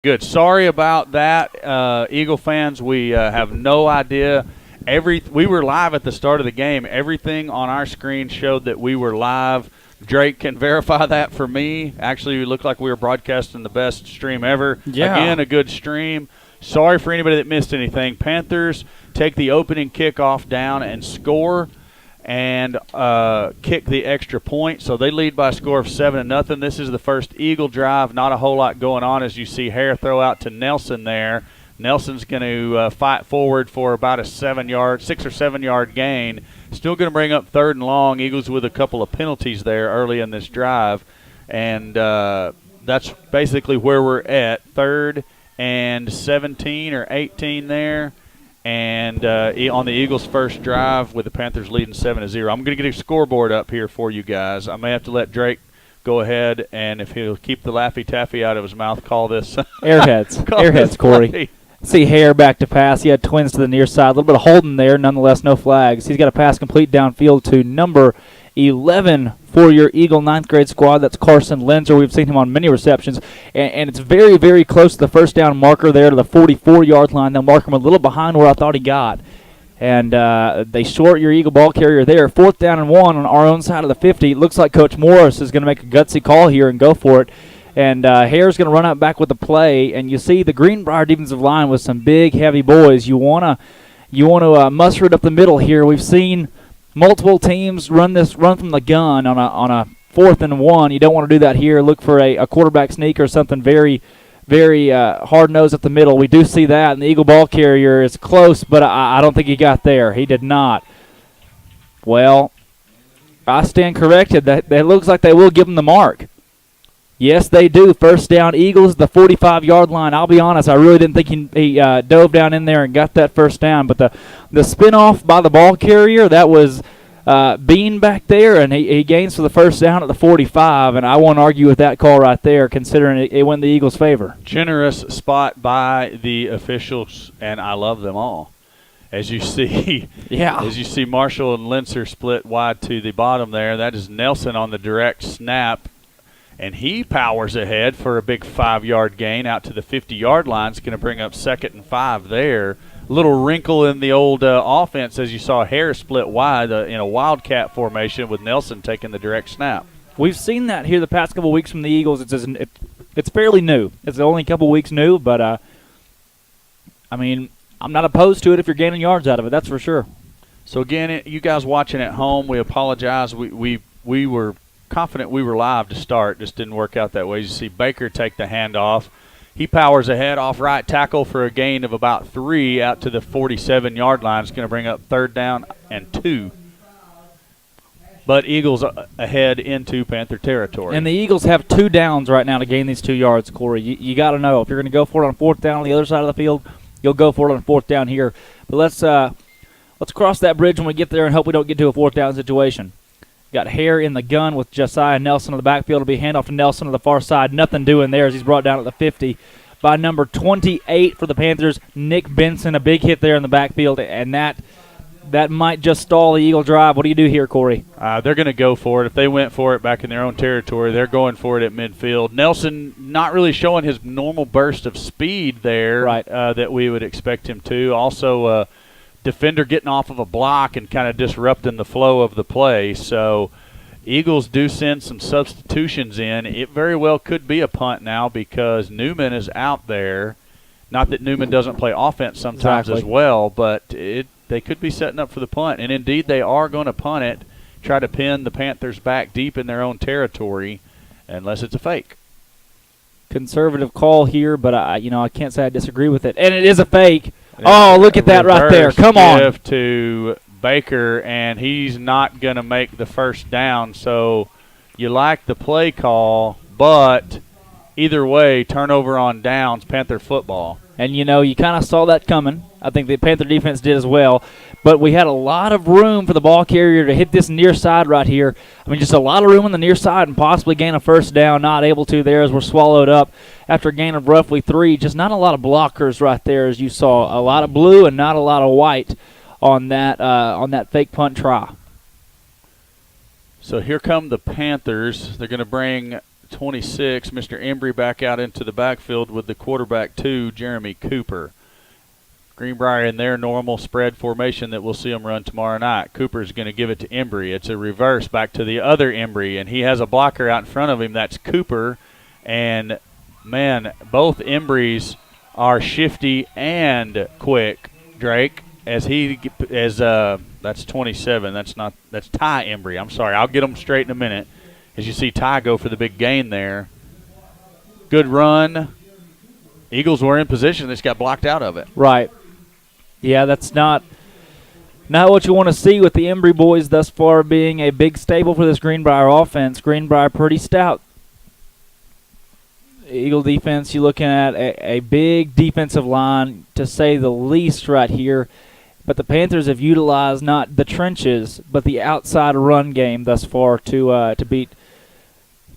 Good. Sorry about that, Eagle fans. We have no idea. We were live at the start of the game. Everything on our screen showed that we were live. Drake can verify that for me. Actually, it looked like we were broadcasting the best stream ever. Yeah. Again, a good stream. Sorry for anybody that missed anything. Panthers take the opening kickoff down and score and kick the extra point. So they lead by a score of 7-0. This is the first Eagle drive. Not a whole lot going on as you see Hare throw out to Nelson there. Nelson's going to fight forward for about a 6 or 7 yard gain. Still going to bring up 3rd and long. Eagles with a couple of penalties there early in this drive. And that's basically where we're at. 3rd and 17 or 18 there. And on the Eagles' first drive with the Panthers leading 7-0. I'm going to get a scoreboard up here for you guys. I may have to let Drake go ahead, and if he'll keep the Laffy Taffy out of his mouth, call this. Airheads. Airheads, Corey. See Hare back to pass. He had twins to the near side. A little bit of holding there. Nonetheless, no flags. He's got a pass complete downfield to number 11 for your Eagle 9th grade squad. That's Carson Lenzer. We've seen him on many receptions. And it's very, very close to the first down marker there to the 44-yard line. They'll mark him a little behind where I thought he got. And they short your Eagle ball carrier there. 4th down and 1 on our own side of the 50. It looks like Coach Morris is going to make a gutsy call here and go for it. And Hare's going to run out back with the play. And you see the Greenbrier defensive line with some big, heavy boys. You want to muster it up the middle here. We've seen multiple teams run from the gun on a 4th and 1. You don't want to do that here. Look for a quarterback sneak or something very, very hard-nosed up the middle. We do see that, and the Eagle ball carrier is close, but I don't think he got there. He did not. Well, I stand corrected. That looks like they will give him the mark. Yes, they do. First down, Eagles, the 45-yard line. I'll be honest, I really didn't think he dove down in there and got that first down. But the spin-off by the ball carrier, that was Bean back there, and he gains for the first down at the 45. And I won't argue with that call right there, considering it went in the Eagles' favor. Generous spot by the officials, and I love them all. As you see, As you see Marshall and Lenzer split wide to the bottom there, that is Nelson on the direct snap. And he powers ahead for a big 5-yard gain out to the 50-yard line. It's going to bring up 2nd and 5 there. A little wrinkle in the old offense as you saw Hare split wide in a wildcat formation with Nelson taking the direct snap. We've seen that here the past couple of weeks from the Eagles. It's fairly new. It's only a couple of weeks new, but, I mean, I'm not opposed to it if you're gaining yards out of it. That's for sure. So, again, you guys watching at home, we apologize. We were confident we were live to start. Just didn't work out that way. You see Baker take the handoff. He powers ahead off right tackle for a gain of about 3 out to the 47-yard line. It's going to bring up 3rd down and 2. But Eagles ahead into Panther territory. And the Eagles have 2 downs right now to gain these 2 yards, Corey. You got to know if you're going to go for it on 4th down on the other side of the field, you'll go for it on 4th down here. But let's cross that bridge when we get there and hope we don't get to a 4th down situation. Got Hare in the gun with Josiah Nelson in the backfield. It'll be handoff to Nelson to the far side. Nothing doing there as he's brought down at the 50 by number 28 for the Panthers, Nick Benson. A big hit there in the backfield, and that might just stall the Eagle drive. What do you do here, Corey? They're going to go for it. If they went for it back in their own territory, they're going for it at midfield. Nelson not really showing his normal burst of speed there that we would expect him to. Also, defender getting off of a block and kind of disrupting the flow of the play. So Eagles do send some substitutions in. It very well could be a punt now because Newman is out there. Not that Newman doesn't play offense sometimes as well, but they could be setting up for the punt. And, indeed, they are going to punt it, try to pin the Panthers back deep in their own territory, unless it's a fake. Conservative call here, but I can't say I disagree with it. And it is a fake. Oh, look at that right there. Come on. Give to Baker, and he's not going to make the first down. So you like the play call, but either way, turnover on downs, Panther football. And, you kind of saw that coming. I think the Panther defense did as well. But we had a lot of room for the ball carrier to hit this near side right here. I mean, just a lot of room on the near side and possibly gain a first down. Not able to there as we're swallowed up after a gain of roughly 3. Just not a lot of blockers right there as you saw. A lot of blue and not a lot of white on that fake punt try. So here come the Panthers. They're going to bring 26, Mr. Embry back out into the backfield with the quarterback 2, Jeremy Cooper. Greenbrier in their normal spread formation that we'll see them run tomorrow night. Cooper's going to give it to Embry. It's a reverse back to the other Embry, and he has a blocker out in front of him. That's Cooper. And, man, both Embrys are shifty and quick, Drake, that's 27. That's Ty Embry. I'm sorry. I'll get them straight in a minute. As you see Ty go for the big gain there. Good run. Eagles were in position. They just got blocked out of it. Right. Yeah, that's not what you want to see with the Embry boys thus far being a big staple for this Greenbrier offense. Greenbrier pretty stout. Eagle defense, you're looking at a big defensive line, to say the least, right here. But the Panthers have utilized not the trenches, but the outside run game thus far to beat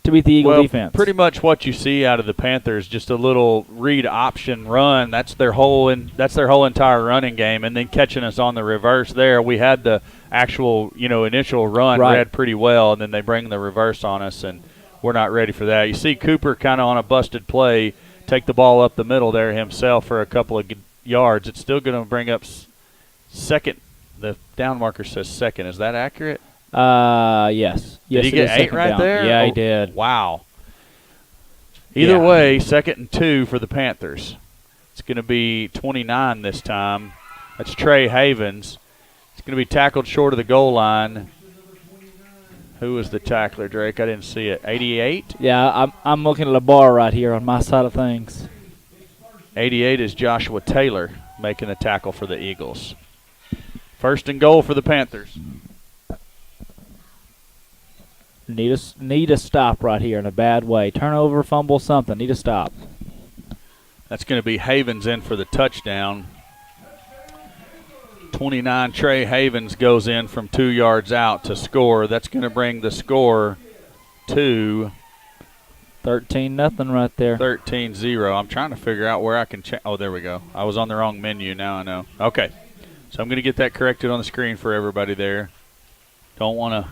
the Eagle defense. Pretty much what you see out of the Panthers, just a little read option run. That's their whole entire running game, and then catching us on the reverse there. We had the actual initial run read pretty well, and then they bring the reverse on us, and we're not ready for that. You see Cooper kind of on a busted play take the ball up the middle there himself for a couple of yards. It's still going to bring up second. The down marker says second. Is that accurate? Yes. Did he get 8 right down there? Yeah, he did. Wow. Either way, 2nd and 2 for the Panthers. It's going to be 29 this time. That's Trey Havens. It's going to be tackled short of the goal line. Who was the tackler, Drake? I didn't see it. 88? Yeah, I'm looking at a bar right here on my side of things. 88 is Joshua Taylor making the tackle for the Eagles. 1st and goal for the Panthers. Need a stop right here in a bad way. Turnover, fumble, something. Need a stop. That's going to be Havens in for the touchdown. 29, Trey Havens goes in from 2 yards out to score. That's going to bring the score to 13-0 right there. 13-0. I'm trying to figure out where I can check. Oh, there we go. I was on the wrong menu. Now I know. Okay. So I'm going to get that corrected on the screen for everybody there. Don't want to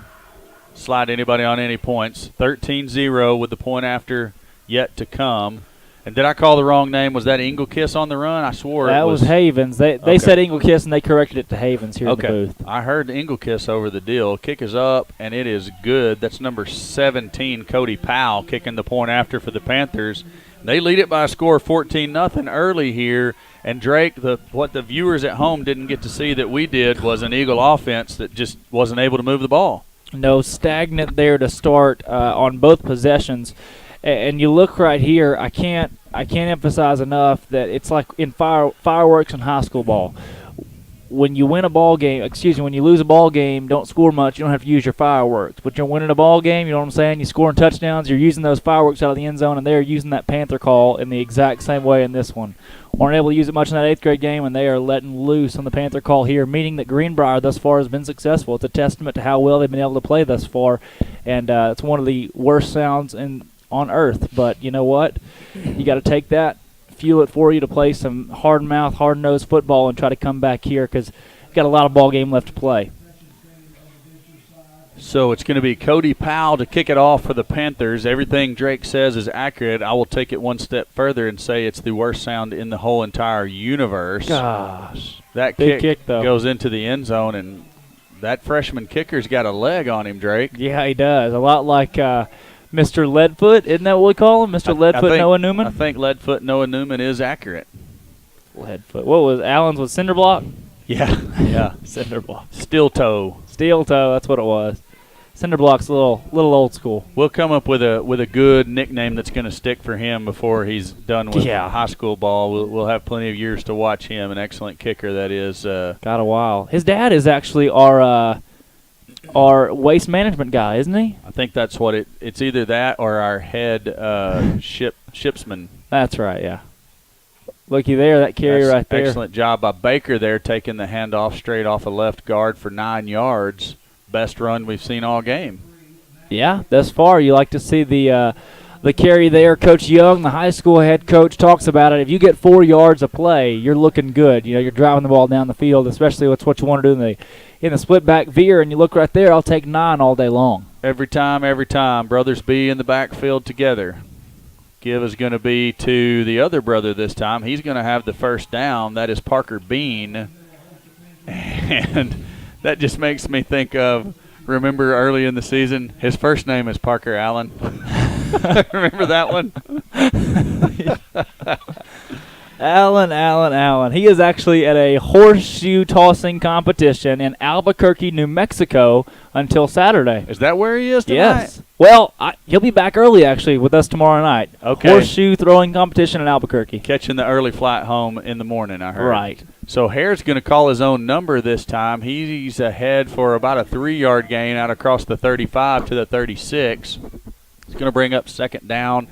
slide anybody on any points. 13-0 with the point after yet to come. And did I call the wrong name? Was that Engelkiss on the run? I swore that it was. That was Havens. They said Engelkiss, and they corrected it to Havens here in the booth. I heard Engelkiss over the deal. Kick is up, and it is good. That's number 17, Cody Powell, kicking the point after for the Panthers. They lead it by a score of 14-0 early here. And Drake, what the viewers at home didn't get to see that we did was an Eagle offense that just wasn't able to move the ball. No, stagnant there to start on both possessions. And you look right here, I can't emphasize enough that it's like in fireworks in high school ball. When you win a ball game, when you lose a ball game, don't score much, you don't have to use your fireworks. But you're winning a ball game, you know what I'm saying? You're scoring touchdowns, you're using those fireworks out of the end zone, and they're using that Panther call in the exact same way in this one. Weren't able to use it much in that 8th grade game, and they are letting loose on the Panther call here, meaning that Greenbrier thus far has been successful. It's a testament to how well they've been able to play thus far, and it's one of the worst sounds on earth. But you know what? You got to take that, fuel it for you to play some hard-mouth, hard-nosed football and try to come back here because you've got a lot of ball game left to play. So it's going to be Cody Powell to kick it off for the Panthers. Everything Drake says is accurate. I will take it one step further and say it's the worst sound in the whole entire universe. Gosh. That kick goes into the end zone, and that freshman kicker's got a leg on him, Drake. Yeah, he does. A lot like Mr. Leadfoot. Isn't that what we call him? Mr. Leadfoot Noah Newman? I think Leadfoot Noah Newman is accurate. Leadfoot. What was Allen's with Cinderblock? Yeah. Yeah. Cinderblock. Steel toe. Steel toe, that's what it was. Cinderblock's a little old school. We'll come up with a good nickname that's going to stick for him before he's done with high school ball. We'll have plenty of years to watch him. An excellent kicker, that is. Got a while. His dad is actually our waste management guy, isn't he? I think that's what it's either that or our head shipsman. That's right, yeah. Looky there, that carry right there. Excellent job by Baker there, taking the handoff straight off a left guard for 9 yards. Best run we've seen all game. Yeah, thus far you like to see the carry there. Coach Young, the high school head coach, talks about it. If you get 4 yards of play, you're looking good. You know, you're driving the ball down the field, especially with what you want to do in the split back veer. And you look right there, I'll take 9 all day long. Every time. Brothers B in the backfield together. Give is going to be to the other brother this time. He's going to have the first down. That is Parker Bean. And that just makes me think of, remember early in the season, his first name is Parker Allen. Remember that one? Allen. He is actually at a horseshoe tossing competition in Albuquerque, New Mexico until Saturday. Is that where he is tonight? Yes. Well, he'll be back early, actually, with us tomorrow night. Okay. Horseshoe throwing competition in Albuquerque. Catching the early flight home in the morning, I heard. Right. So Hare's going to call his own number this time. He's ahead for about a 3-yard gain out across the 35 to the 36. It's going to bring up second down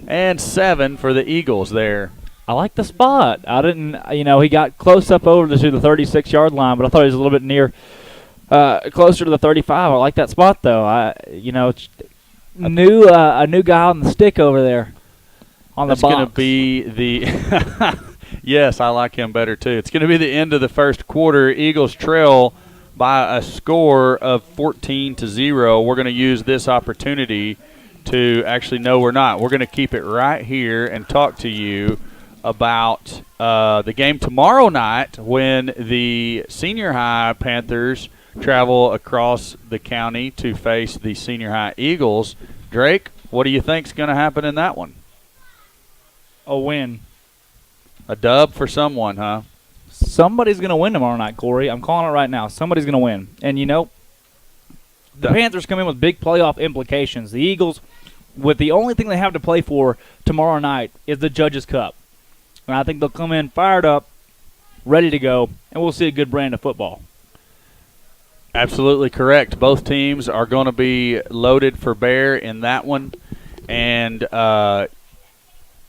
and 7 for the Eagles there. I like the spot. I didn't, he got close up over to the 36-yard line, but I thought he was a little bit near, closer to the 35. I like that spot, though. A new guy on the stick over there on the box. That's going to be the yes, I like him better, too. It's going to be the end of the first quarter. Eagles trail by a score of 14-0. We're going to use this opportunity to actually, no, we're not. We're going to keep it right here and talk to you about the game tomorrow night when the senior high Panthers travel across the county to face the senior high Eagles. Drake, what do you think's going to happen in that one? A win. A dub for someone, huh? Somebody's going to win tomorrow night, Corey. I'm calling it right now. Somebody's going to win. And, the Panthers come in with big playoff implications. The Eagles, with the only thing they have to play for tomorrow night is the Judges Cup. And I think they'll come in fired up, ready to go, and we'll see a good brand of football. Absolutely correct. Both teams are going to be loaded for bear in that one. And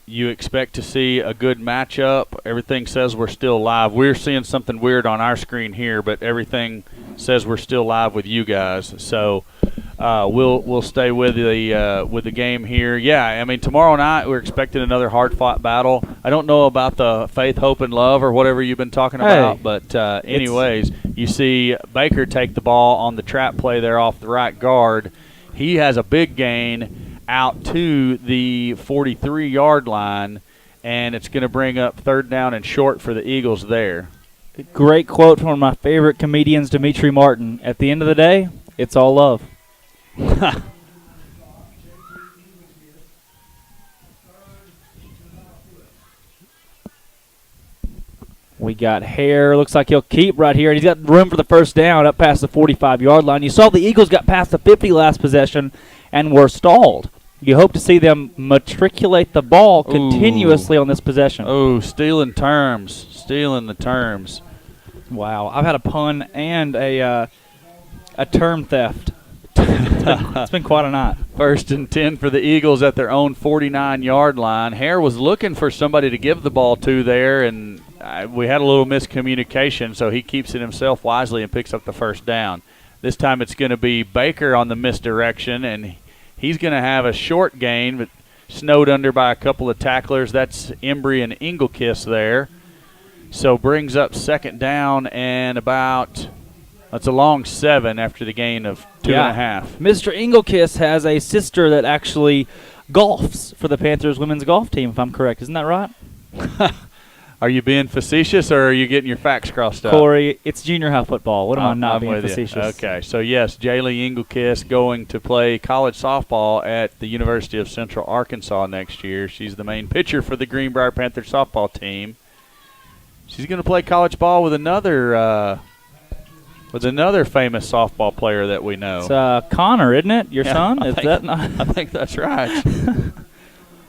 you expect to see a good matchup. Everything says we're still live. We're seeing something weird on our screen here, but everything says we're still live with you guys. So we'll stay with the game here. Yeah, I mean, tomorrow night we're expecting another hard-fought battle. I don't know about the faith, hope, and love or whatever you've been talking about, but anyways, you see Baker take the ball on the trap play there off the right guard. He has a big gain out to the 43-yard line, and it's going to bring up third down and short for the Eagles there. Great quote from one of my favorite comedians, Dimitri Martin. At the end of the day, it's all love. We got Hare. Looks like he'll keep right here. And he's got room for the first down up past the 45-yard line. You saw the Eagles got past the 50 last possession and were stalled. You hope to see them matriculate the ball continuously on this possession. Oh, stealing the terms. Wow. I've had a pun and a term theft. It's been quite a night. First and 10 for the Eagles at their own 49-yard line. Hare was looking for somebody to give the ball to there, and we had a little miscommunication, so he keeps it himself wisely and picks up the first down. This time it's going to be Baker on the misdirection, and he's going to have a short gain, but snowed under by a couple of tacklers. That's Embry and Engelkiss there. So brings up second down and that's a long 7 after the gain of 2.5. Mr. Engelkiss has a sister that actually golfs for the Panthers women's golf team, if I'm correct. Isn't that right? Are you being facetious, or are you getting your facts crossed up? Corey, it's junior high football. What am I not being facetious? Okay, so yes, Jaylee Engelkiss going to play college softball at the University of Central Arkansas next year. She's the main pitcher for the Greenbrier Panthers softball team. She's going to play college ball with another famous softball player that we know. It's Connor, isn't it? Your son? Is that not? I think that's right.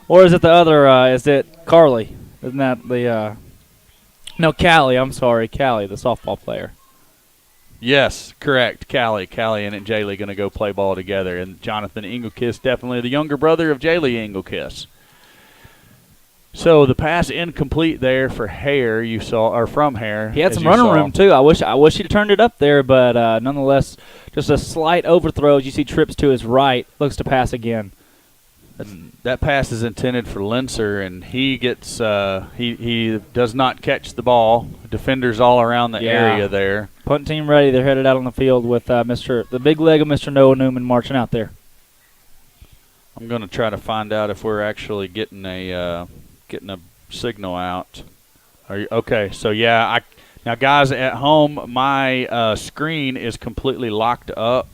Or is it the other? Is it Carly? Isn't that the no, Callie, I'm sorry. Callie, the softball player. Yes, correct. Callie and Jaylee going to go play ball together. And Jonathan Engelkiss, definitely the younger brother of Jaylee Engelkiss. So the pass incomplete there for Hare, you saw, or from Hare. He had some running room, too. I wish he'd turned it up there, but nonetheless, just a slight overthrow. As you see trips to his right, looks to pass again. That pass is intended for Linser, and he gets he does not catch the ball. Defenders all around the area there. Punt team ready. They're headed out on the field with the big leg of Mr. Noah Newman marching out there. I'm going to try to find out if we're actually getting a signal out. Are you okay? So yeah, now guys at home, my screen is completely locked up,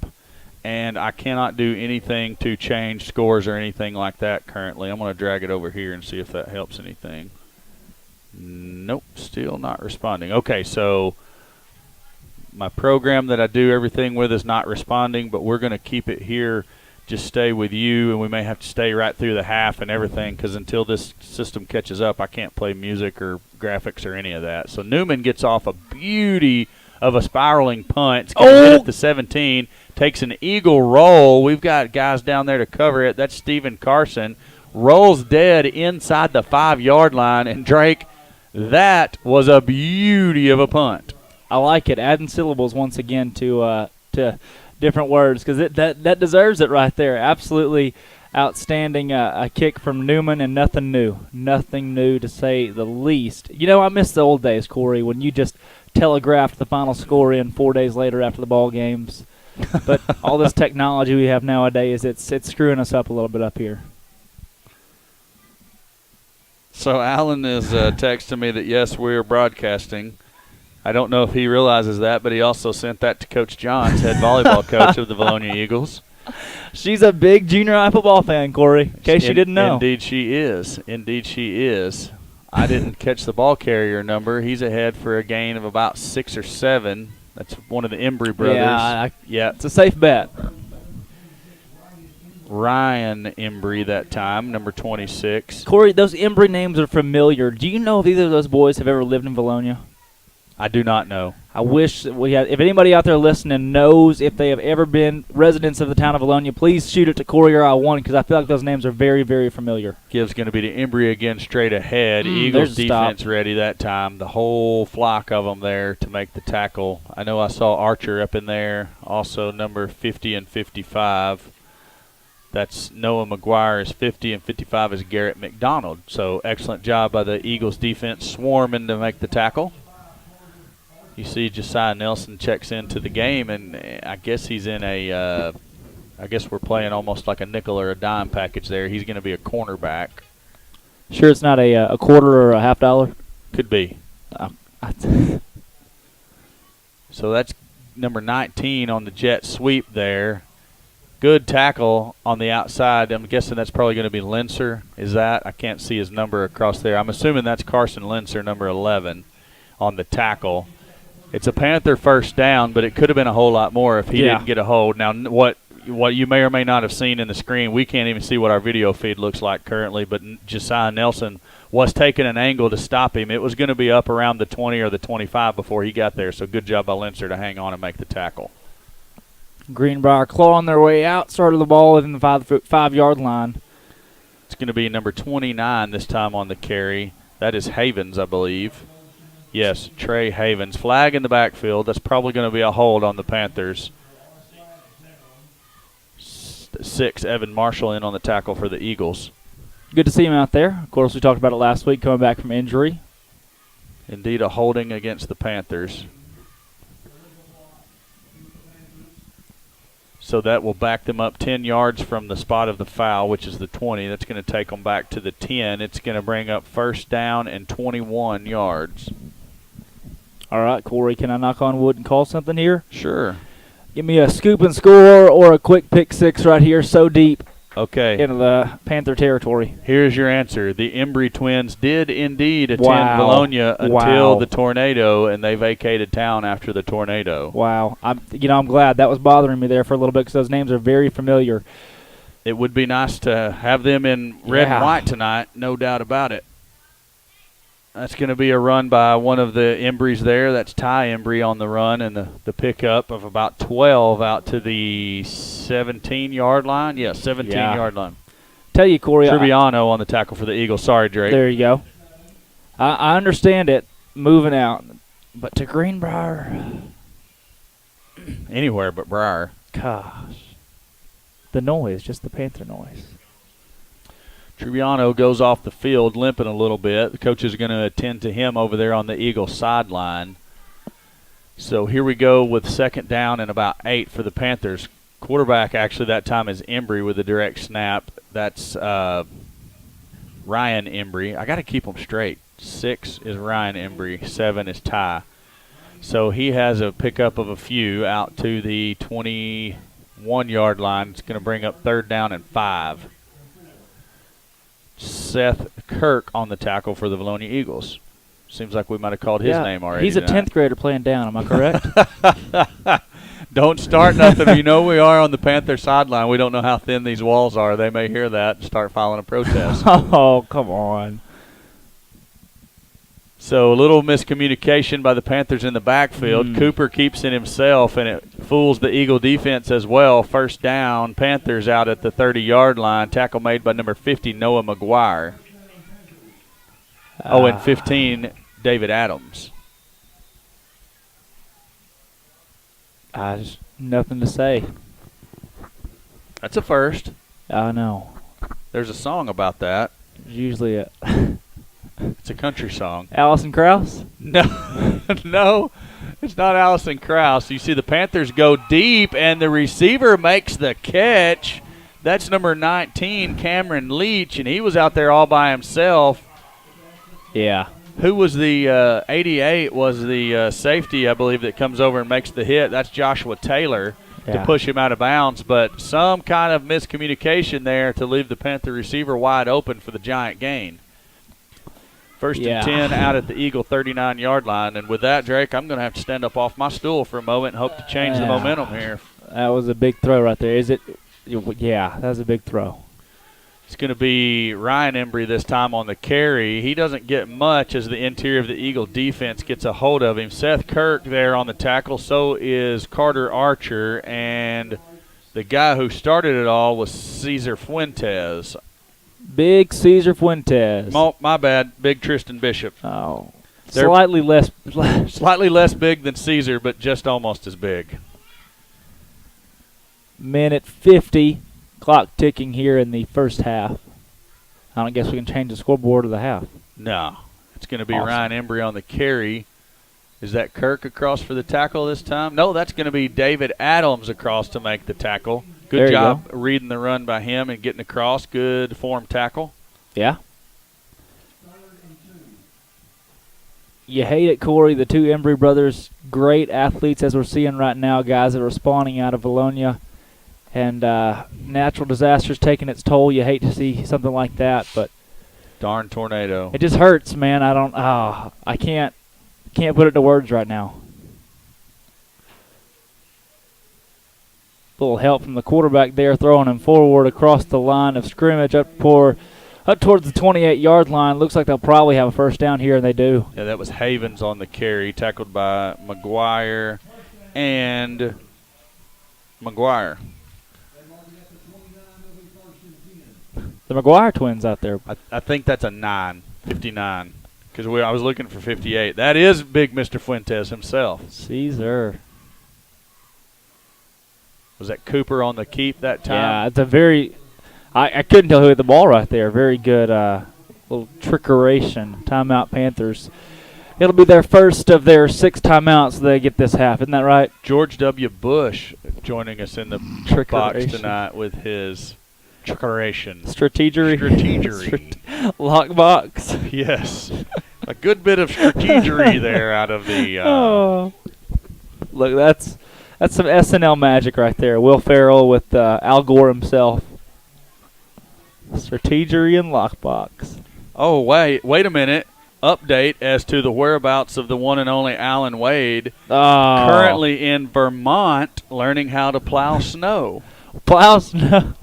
and I cannot do anything to change scores or anything like that currently. I'm going to drag it over here and see if that helps anything. Nope, still not responding. Okay, so my program that I do everything with is not responding, but we're going to keep it here. Just stay with you, and we may have to stay right through the half and everything, because until this system catches up, I can't play music or graphics or any of that. So Newman gets off a beauty of a spiraling punt. It's going to hit at the 17, takes an eagle roll. We've got guys down there to cover it. That's Stephen Carson. Rolls dead inside the 5-yard line, and Drake, that was a beauty of a punt. I like it. Adding syllables once again to different words, because that deserves it right there. Absolutely outstanding a kick from Newman, and nothing new to say the least. You know, I miss the old days, Corey, when you just telegraphed the final score in 4 days later after the ball games. But all this technology we have nowadays, it's screwing us up a little bit up here. So Alan is texting me that, yes, we're broadcasting. I don't know if he realizes that, but he also sent that to Coach Johns, head volleyball coach of the Vilonia Eagles. She's a big junior high football fan, Corey, in case you didn't know. Indeed she is. I didn't catch the ball carrier number. He's ahead for a gain of about 6 or 7. That's one of the Embry brothers. Yeah, it's a safe bet. Ryan Embry that time, number 26. Corey, those Embry names are familiar. Do you know if either of those boys have ever lived in Vilonia? I do not know. I wish we had. If anybody out there listening knows if they have ever been residents of the town of Vilonia, please shoot it to Corey or I1, because I feel like those names are very, very familiar. Gibbs going to be to Embry again straight ahead. Eagles defense ready that time. The whole flock of them there to make the tackle. I know I saw Archer up in there. Also number 50 and 55. That's Noah McGuire is 50, and 55 is Garrett McDonald. So excellent job by the Eagles defense swarming to make the tackle. You see Josiah Nelson checks into the game, and I guess he's in I guess we're playing almost like a nickel or a dime package there. He's going to be a cornerback. Sure it's not a quarter or a half dollar? Could be. So that's number 19 on the jet sweep there. Good tackle on the outside. I'm guessing that's probably going to be Linser. Is that? I can't see his number across there. I'm assuming that's Carson Linser, number 11, on the tackle. It's a Panther first down, but it could have been a whole lot more if he didn't get a hold. Now, what you may or may not have seen in the screen, we can't even see what our video feed looks like currently, but Josiah Nelson was taking an angle to stop him. It was going to be up around the 20 or the 25 before he got there, so good job by Linser to hang on and make the tackle. Greenbrier clawing their way out, started the ball within the 5-yard line. It's going to be number 29 this time on the carry. That is Havens, I believe. Yes, Trey Havens. Flag in the backfield. That's probably going to be a hold on the Panthers. 6, Evan Marshall in on the tackle for the Eagles. Good to see him out there. Of course, we talked about it last week, coming back from injury. Indeed, a holding against the Panthers. So that will back them up 10 yards from the spot of the foul, which is the 20. That's going to take them back to the 10. It's going to bring up first down and 21 yards. All right, Corey, can I knock on wood and call something here? Sure. Give me a scoop and score or a quick pick six right here, so deep into the Panther territory. Here's your answer. The Embry twins did indeed attend Vilonia until the tornado, and they vacated town after the tornado. Wow. I'm glad. That was bothering me there for a little bit because those names are very familiar. It would be nice to have them in red and white tonight, no doubt about it. That's going to be a run by one of the Embrys there. That's Ty Embry on the run, and the pickup of about 12 out to the 17-yard line. Yeah, 17-yard line. Tell you, Corey. Trubiano on the tackle for the Eagles. Sorry, Drake. There you go. I understand it, moving out. But to Greenbrier. Anywhere but Briar. Gosh. The noise, just the Panther noise. Trubiano goes off the field limping a little bit. The coaches are going to attend to him over there on the Eagles sideline. So here we go with second down and about 8 for the Panthers. Quarterback actually that time is Embry with a direct snap. That's Ryan Embry. I got to keep them straight. 6 is Ryan Embry. 7 is Ty. So he has a pickup of a few out to the 21-yard line. It's going to bring up third down and 5. Seth Kirk on the tackle for the Valonia Eagles. Seems like we might have called his name already. He's a 10th grader playing down. Am I correct? Don't start nothing. You know we are on the Panther sideline. We don't know how thin these walls are. They may hear that and start filing a protest. Oh, come on. So a little miscommunication by the Panthers in the backfield. Cooper keeps it himself, and it fools the Eagle defense as well. First down, Panthers out at the 30-yard line. Tackle made by number 50, Noah McGuire. And 15, David Adams. Just nothing to say. That's a first. I know. There's a song about that. Usually It's a country song. Allison Krauss? No, no, it's not Allison Krauss. You see the Panthers go deep, and the receiver makes the catch. That's number 19, Cameron Leach, and he was out there all by himself. Yeah. Who was the 88 was the safety, I believe, that comes over and makes the hit. That's Joshua Taylor to push him out of bounds. But some kind of miscommunication there to leave the Panther receiver wide open for the giant gain. First and 10 out at the Eagle 39-yard line. And with that, Drake, I'm going to have to stand up off my stool for a moment and hope to change the momentum here. That was a big throw right there. Is it? Yeah, that was a big throw. It's going to be Ryan Embry this time on the carry. He doesn't get much as the interior of the Eagle defense gets a hold of him. Seth Kirk there on the tackle. So is Carter Archer. And the guy who started it all was Cesar Fuentes. Big Cesar Fuentes. My bad. Big Tristan Bishop. Oh, slightly less big than Cesar, but just almost as big. Minute 50. Clock ticking here in the first half. I don't guess we can change the scoreboard of the half. No. It's going to be Ryan Embry on the carry. Is that Kirk across for the tackle this time? No, that's going to be David Adams across to make the tackle. Good job reading the run by him and getting across. Good form tackle. Yeah. You hate it, Corey. The two Embry brothers, great athletes as we're seeing right now, guys that are spawning out of Valonia. And natural disasters taking its toll. You hate to see something like that, but darn tornado. It just hurts, man. I can't put it to words right now. A little help from the quarterback there, throwing him forward across the line of scrimmage up towards the 28-yard line. Looks like they'll probably have a first down here, and they do. Yeah, that was Havens on the carry, tackled by McGuire and McGuire. The McGuire twins out there. I think that's a 9, 59, because I was looking for 58. That is big Mr. Fuentes himself. Caesar. Was that Cooper on the keep that time? Yeah, it's a very I couldn't tell who had the ball right there. Very good little trickeration. Timeout Panthers. It'll be their first of their 6 timeouts they get this half. Isn't that right? George W. Bush joining us in the box tonight with his trickeration. Strategery. Lockbox. Yes. A good bit of strategery there out of the Look, that's some SNL magic right there. Will Ferrell with Al Gore himself. Strategery and lockbox. Oh, wait a minute. Update as to the whereabouts of the one and only Alan Wade. Currently in Vermont learning how to plow snow. Plow snow.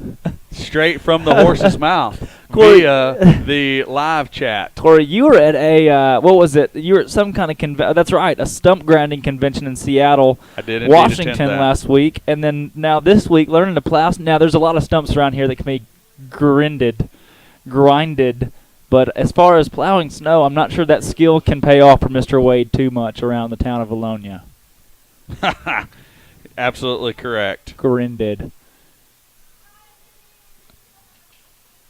Straight from the horse's mouth via the live chat. Corey, you were at a, what was it? You were at some kind of that's right, a stump grinding convention in Seattle, I did Washington last week. And then now this week, learning to plow. Now, there's a lot of stumps around here that can be grinded. But as far as plowing snow, I'm not sure that skill can pay off for Mr. Wade too much around the town of Valonia. Absolutely correct. Grinded.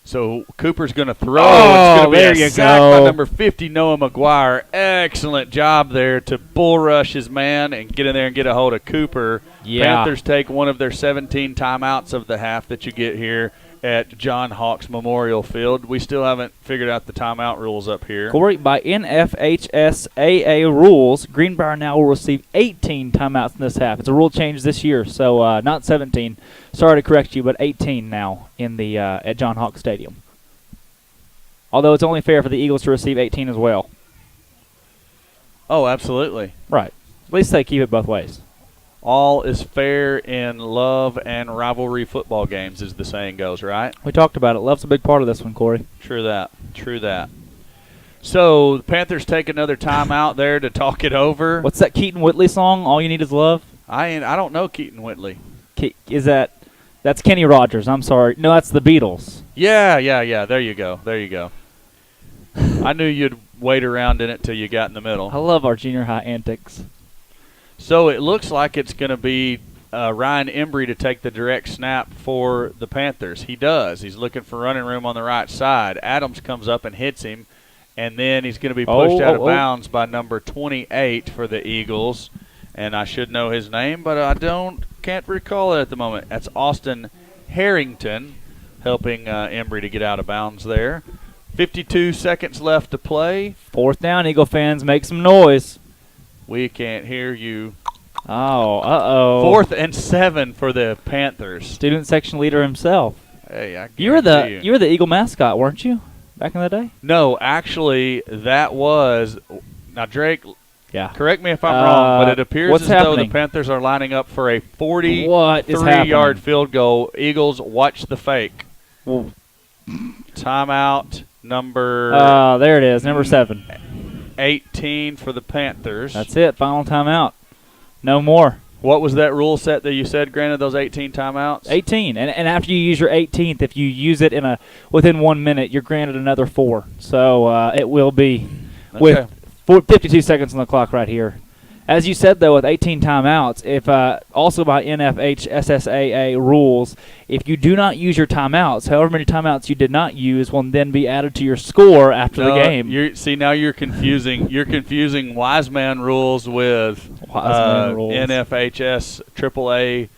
So Cooper's going to throw. Oh, it's going to be there a you sack go. by number 50, Noah McGuire. Excellent job there to bull rush his man and get in there and get a hold of Cooper. Yeah. Panthers take one of their 17 timeouts of the half that you get here at John Hawks Memorial Field. We still haven't figured out the timeout rules up here. Corey, by NFHSAA rules, Greenbrier now will receive 18 timeouts in this half. It's a rule change this year, so not 17. Sorry to correct you, but 18 now in the at John Hawks Stadium. Although it's only fair for the Eagles to receive 18 as well. Oh, absolutely. Right. At least they keep it both ways. All is fair in love and rivalry football games, as the saying goes, right? We talked about it. Love's a big part of this one, Corey. True that. True that. So the Panthers take another timeout there to talk it over. What's that Keaton Whitley song, All You Need Is Love? I don't know Keaton Whitley. That's Kenny Rogers. I'm sorry. No, that's the Beatles. Yeah. There you go. I knew you'd wait around in it till you got in the middle. I love our junior high antics. So it looks like it's going to be Ryan Embry to take the direct snap for the Panthers. He does. He's looking for running room on the right side. Adams comes up and hits him, and then he's going to be pushed out of bounds by number 28 for the Eagles. And I should know his name, but I can't recall it at the moment. That's Austin Harrington helping Embry to get out of bounds there. 52 seconds left to play. 4th down, Eagle fans, make some noise. We can't hear you. Oh, uh-oh. 4th and 7 for the Panthers. Student section leader himself. Hey, you were the Eagle mascot, weren't you, back in the day? No, actually, that was – now, Drake, yeah. Correct me if I'm wrong, but it appears as though the Panthers are lining up for a 43-yard field goal. Eagles, watch the fake. Whoa. Timeout number there it is, number 7. 18 for the Panthers. That's it, final timeout. No more. What was that rule set that you said granted those 18 timeouts? 18, and after you use your 18th, if you use it within 1 minute, you're granted another 4. So it will be with 52 seconds on the clock right here. As you said, though, with 18 timeouts, if also by NFHSSAA rules, if you do not use your timeouts, however many timeouts you did not use will then be added to your score after the game. Now you're confusing. You're confusing Wiseman rules with NFHS AAA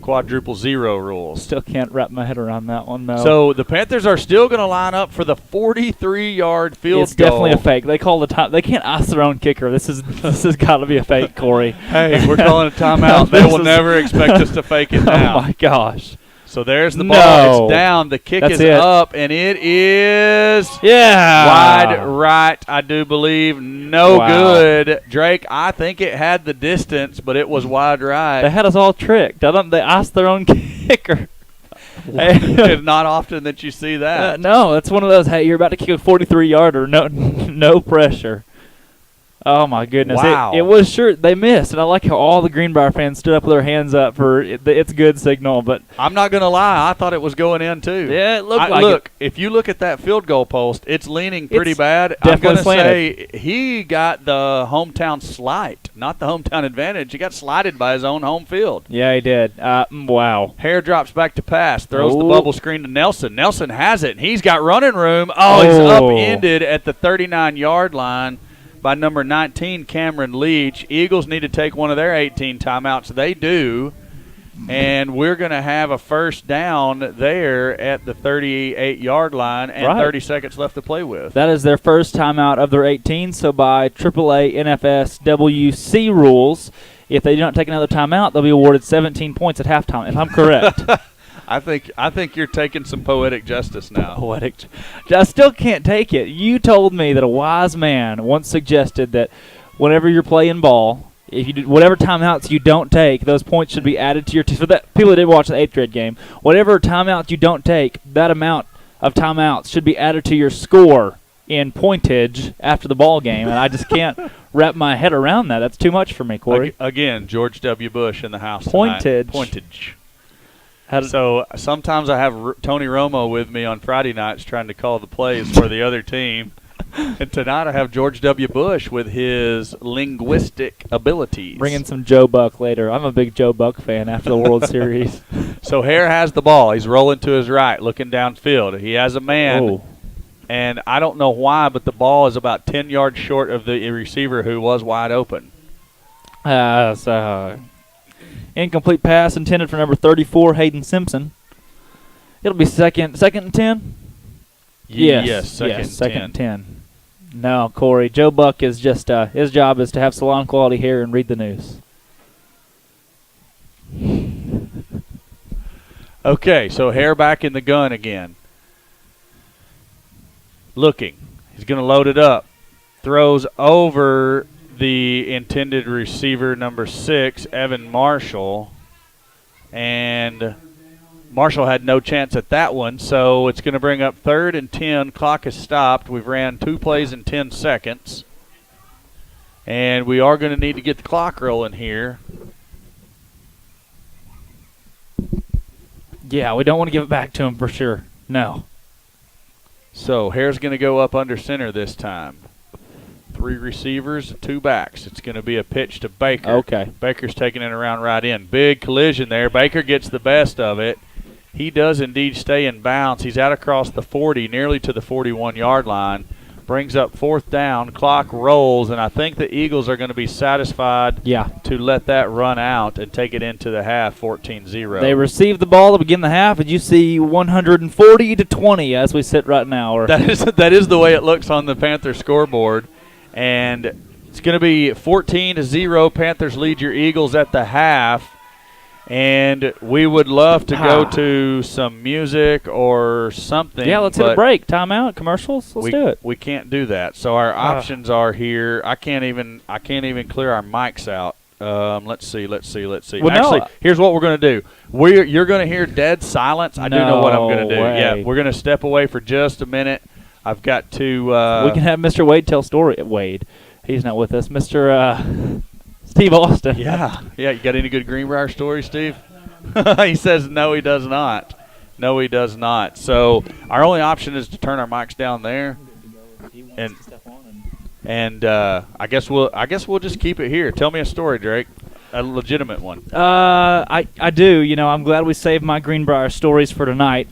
quadruple zero rules. Still can't wrap my head around that one, though. So the Panthers are still going to line up for the 43-yard field goal. It's definitely a fake. They call the time. They can't ice their own kicker. This has got to be a fake, Corey. Hey, we're calling a timeout. They will never expect us to fake it now. Oh my gosh. So there's the ball. It's down. The kick is up, and it is wide right, I do believe. No good. Drake, I think it had the distance, but it was wide right. They had us all tricked. They iced their own kicker. It's not often that you see that. No, it's one of those, hey, you're about to kick a 43-yarder. No pressure. Oh, my goodness. Wow. It was sure they missed, and I like how all the Greenbrier fans stood up with their hands up for it's good signal. But I'm not going to lie. I thought it was going in, too. Yeah, it looked like it. If you look at that field goal post, it's leaning pretty bad. I'm going to say he got the hometown slight, not the hometown advantage. He got slighted by his own home field. Yeah, he did. Wow. Hare drops back to pass, throws the bubble screen to Nelson. Nelson has it, and he's got running room. He's upended at the 39-yard line by number 19, Cameron Leach. Eagles need to take one of their 18 timeouts. They do. And we're going to have a first down there at the 38-yard line and 30 seconds left to play with. That is their first timeout of their 18. So by AAA NFSWC rules, if they do not take another timeout, they'll be awarded 17 points at halftime, if I'm correct. I think you're taking some poetic justice now. I still can't take it. You told me that a wise man once suggested that whenever you're playing ball, if you do whatever timeouts you don't take, those points should be added to your team. For that people that did watch the 8th grade game, whatever timeouts you don't take, that amount of timeouts should be added to your score in pointage after the ball game, and I just can't wrap my head around that. That's too much for me, Corey. Again, George W. Bush in the house tonight. Pointage. So sometimes I have Tony Romo with me on Friday nights trying to call the plays for the other team. And tonight I have George W. Bush with his linguistic abilities. Bring in some Joe Buck later. I'm a big Joe Buck fan after the World Series. So Hare has the ball. He's rolling to his right, looking downfield. He has a man. Oh. And I don't know why, but the ball is about 10 yards short of the receiver who was wide open. Incomplete pass intended for number 34, Hayden Simpson. It'll be second and 10? Yes, second and 10. No, Corey. Joe Buck is just, his job is to have salon quality hair and read the news. Okay, so Hare back in the gun again. Looking. He's going to load it up. Throws over the intended receiver, number 6, Evan Marshall. And Marshall had no chance at that one, so it's going to bring up 3rd and 10. Clock is stopped. We've ran 2 plays in 10 seconds. And we are going to need to get the clock rolling here. Yeah, we don't want to give it back to him for sure. No. So Hare's going to go up under center this time. 3 receivers, 2 backs. It's going to be a pitch to Baker. Okay. Baker's taking it around right in. Big collision there. Baker gets the best of it. He does indeed stay in bounds. He's out across the 40, nearly to the 41-yard line. Brings up 4th down. Clock rolls, and I think the Eagles are going to be satisfied to let that run out and take it into the half, 14-0. They received the ball to begin the half, and you see 140-20 as we sit right now. That is the way it looks on the Panthers scoreboard. And it's going to be 14-0. Panthers lead your Eagles at the half. And we would love to go to some music or something. Yeah, let's hit a break. Timeout, commercials. Let's do it. We can't do that. So our options are here. I can't even clear our mics out. Let's see. Well, actually, here's what we're going to do. You're going to hear dead silence. I do know what I'm going to do. Way. Yeah, we're going to step away for just a minute. I've got to. We can have Mr. Wade tell story. Wade, he's not with us. Mr. Steve Austin. Yeah. You got any good Greenbrier stories, Steve? He says no, he does not. No, he does not. So our only option is to turn our mics down there. And I guess we'll just keep it here. Tell me a story, Drake. A legitimate one. I do. You know, I'm glad we saved my Greenbrier stories for tonight.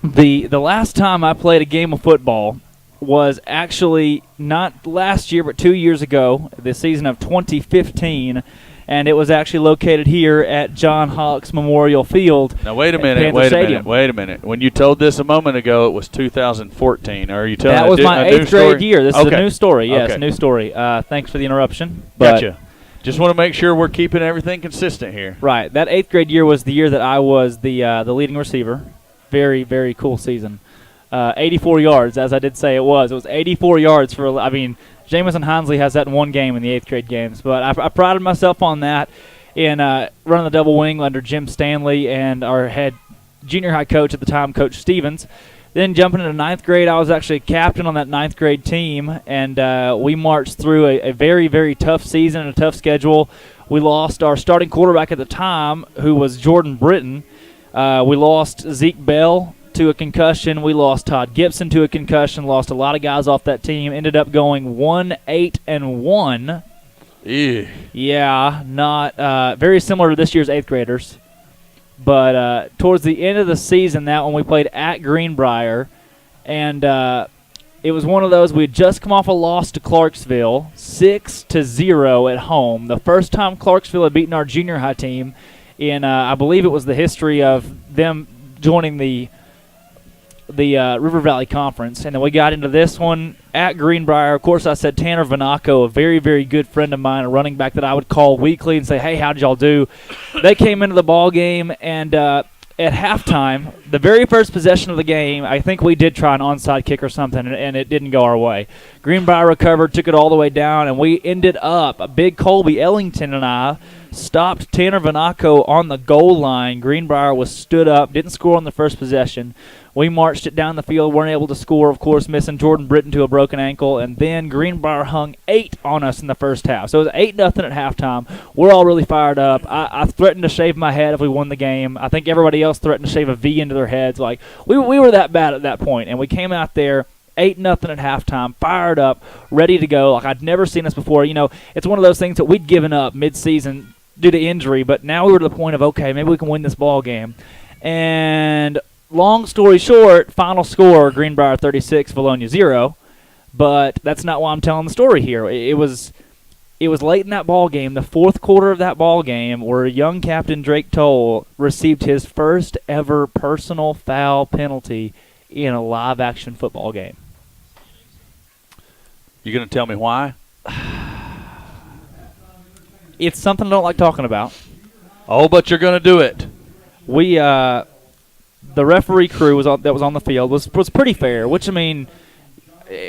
The last time I played a game of football was actually not last year, but 2 years ago, the season of 2015, and it was actually located here at John Hawks Memorial Field. Now, wait a minute. When you told this a moment ago, it was 2014. Are you telling that was my 8th grade year? This is a new story. Yes, okay. New story. Thanks for the interruption. Gotcha. Just want to make sure we're keeping everything consistent here. Right. That 8th grade year was the year that I was the leading receiver. Very, very cool season. 84 yards, as I did say it was. It was 84 yards for, Jamison Hinsley has that in one game in the 8th grade games. But I prided myself on that in running the double wing under Jim Stanley and our head junior high coach at the time, Coach Stevens. Then jumping into 9th grade, I was actually captain on that 9th grade team, and we marched through a very, very tough season and a tough schedule. We lost our starting quarterback at the time, who was Jordan Britton. We lost Zeke Bell to a concussion. We lost Todd Gibson to a concussion. Lost a lot of guys off that team. Ended up going 1-8-1. Yeah, not very similar to this year's 8th graders. But towards the end of the season, that one we played at Greenbrier, and it was one of those. We had just come off a loss to Clarksville, 6-0 at home. The first time Clarksville had beaten our junior high team in, I believe it was the history of them joining the River Valley Conference. And then we got into this one at Greenbrier. Of course, I said Tanner Vanaco, a very, very good friend of mine, a running back that I would call weekly and say, hey, how did y'all do? They came into the ball game, and at halftime, the very first possession of the game, I think we did try an onside kick or something, and it didn't go our way. Greenbrier recovered, took it all the way down, and we ended up, Big Colby Ellington and I stopped Tanner Vanaco on the goal line. Greenbrier was stood up, didn't score on the first possession. We marched it down the field, weren't able to score, of course, missing Jordan Britton to a broken ankle, and then Greenbrier hung 8 on us in the first half. So it was 8-0 at halftime. We're all really fired up. I threatened to shave my head if we won the game. I think everybody else threatened to shave a V into their heads. Like, we were that bad at that point, and we came out there 8-0 at halftime, fired up, ready to go. Like, I'd never seen us before. You know, it's one of those things that we'd given up mid-season due to injury. But now we were to the point of, okay, maybe we can win this ball game. And long story short, final score, Greenbrier 36, Bologna 0. But that's not why I'm telling the story here. It was late in that ball game, the fourth quarter of that ball game, where young Captain Drake Toll received his first ever personal foul penalty in a live-action football game. You going to tell me why? It's something I don't like talking about. Oh, but you're going to do it. We, the referee crew that was on the field was pretty fair, which, I mean,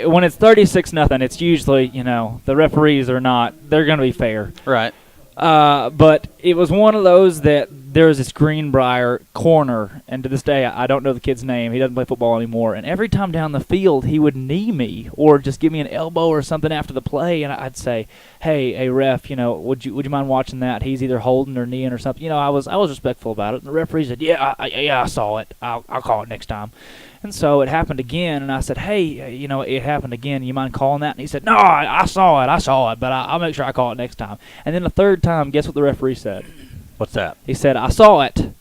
when it's 36-0, it's usually, the referees they're going to be fair. Right. But it was one of those that there was this Greenbrier corner, and to this day I don't know the kid's name. He doesn't play football anymore. And every time down the field, he would knee me or just give me an elbow or something after the play, and I'd say, "Hey, ref, would you mind watching that? He's either holding or kneeing or something." I was respectful about it. And the referee said, "Yeah, I saw it. I'll call it next time." And so it happened again, and I said, "Hey, it happened again. You mind calling that?" And he said, "No, I saw it, but I'll make sure I call it next time." And then the third time, guess what the referee said? What's that? He said, "I saw it,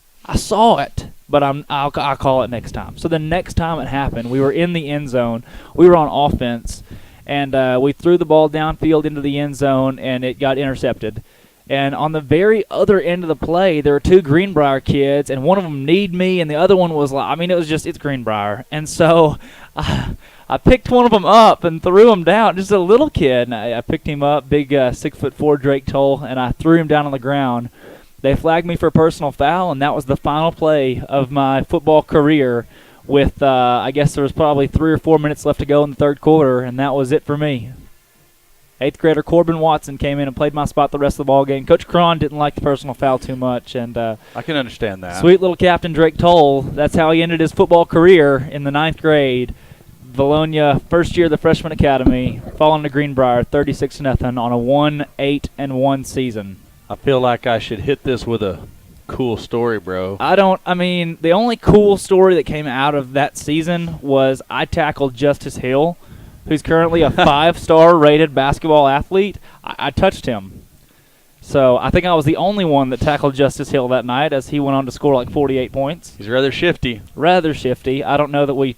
but I'll call it next time." So the next time it happened, we were in the end zone. We were on offense, and we threw the ball downfield into the end zone, and it got intercepted. And on the very other end of the play, there were two Greenbrier kids, and one of them kneed me, and the other one was like, it's Greenbrier. And so I picked one of them up and threw him down, just a little kid. And I picked him up, big 6'4" Drake Toll, and I threw him down on the ground. They flagged me for a personal foul, and that was the final play of my football career with, I guess there was probably 3 or 4 minutes left to go in the third quarter, and that was it for me. 8th grader Corbin Watson came in and played my spot the rest of the ball game. Coach Cron didn't like the personal foul too much, and I can understand that. Sweet little Captain Drake Toll, that's how he ended his football career in the 9th grade. Bologna, first year of the Freshman Academy, falling to Greenbrier 36-0 on a 1-8-1 season. I feel like I should hit this with a cool story, bro. The only cool story that came out of that season was I tackled Justice Hill, who's currently a 5-star rated basketball athlete. I touched him. So I think I was the only one that tackled Justice Hill that night, as he went on to score like 48 points. He's rather shifty. I don't know that we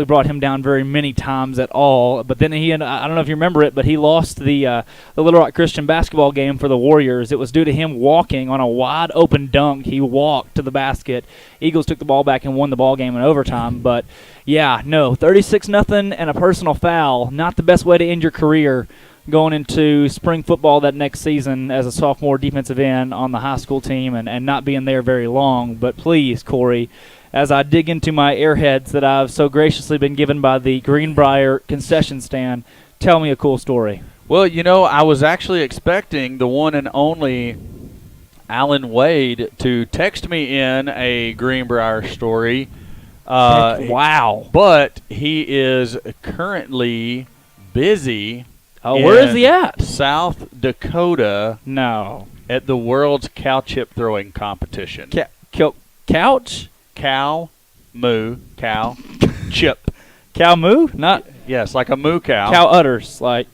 brought him down very many times at all. But then I don't know if you remember it, but he lost the Little Rock Christian basketball game for the Warriors. It was due to him walking on a wide open dunk. He walked to the basket. Eagles took the ball back and won the ball game in overtime. But yeah, no, 36-0 and a personal foul. Not the best way to end your career going into spring football that next season as a sophomore defensive end on the high school team and not being there very long. But please, Corey, as I dig into my airheads that I've so graciously been given by the Greenbrier concession stand, tell me a cool story. Well, I was actually expecting the one and only Alan Wade to text me in a Greenbrier story. Wow. But he is currently busy. Oh, where is he at? South Dakota. No. At the world's cow chip throwing competition. Couch? Cow chip. Cow moo? Not. Yes, like a moo cow. Cow udders, like.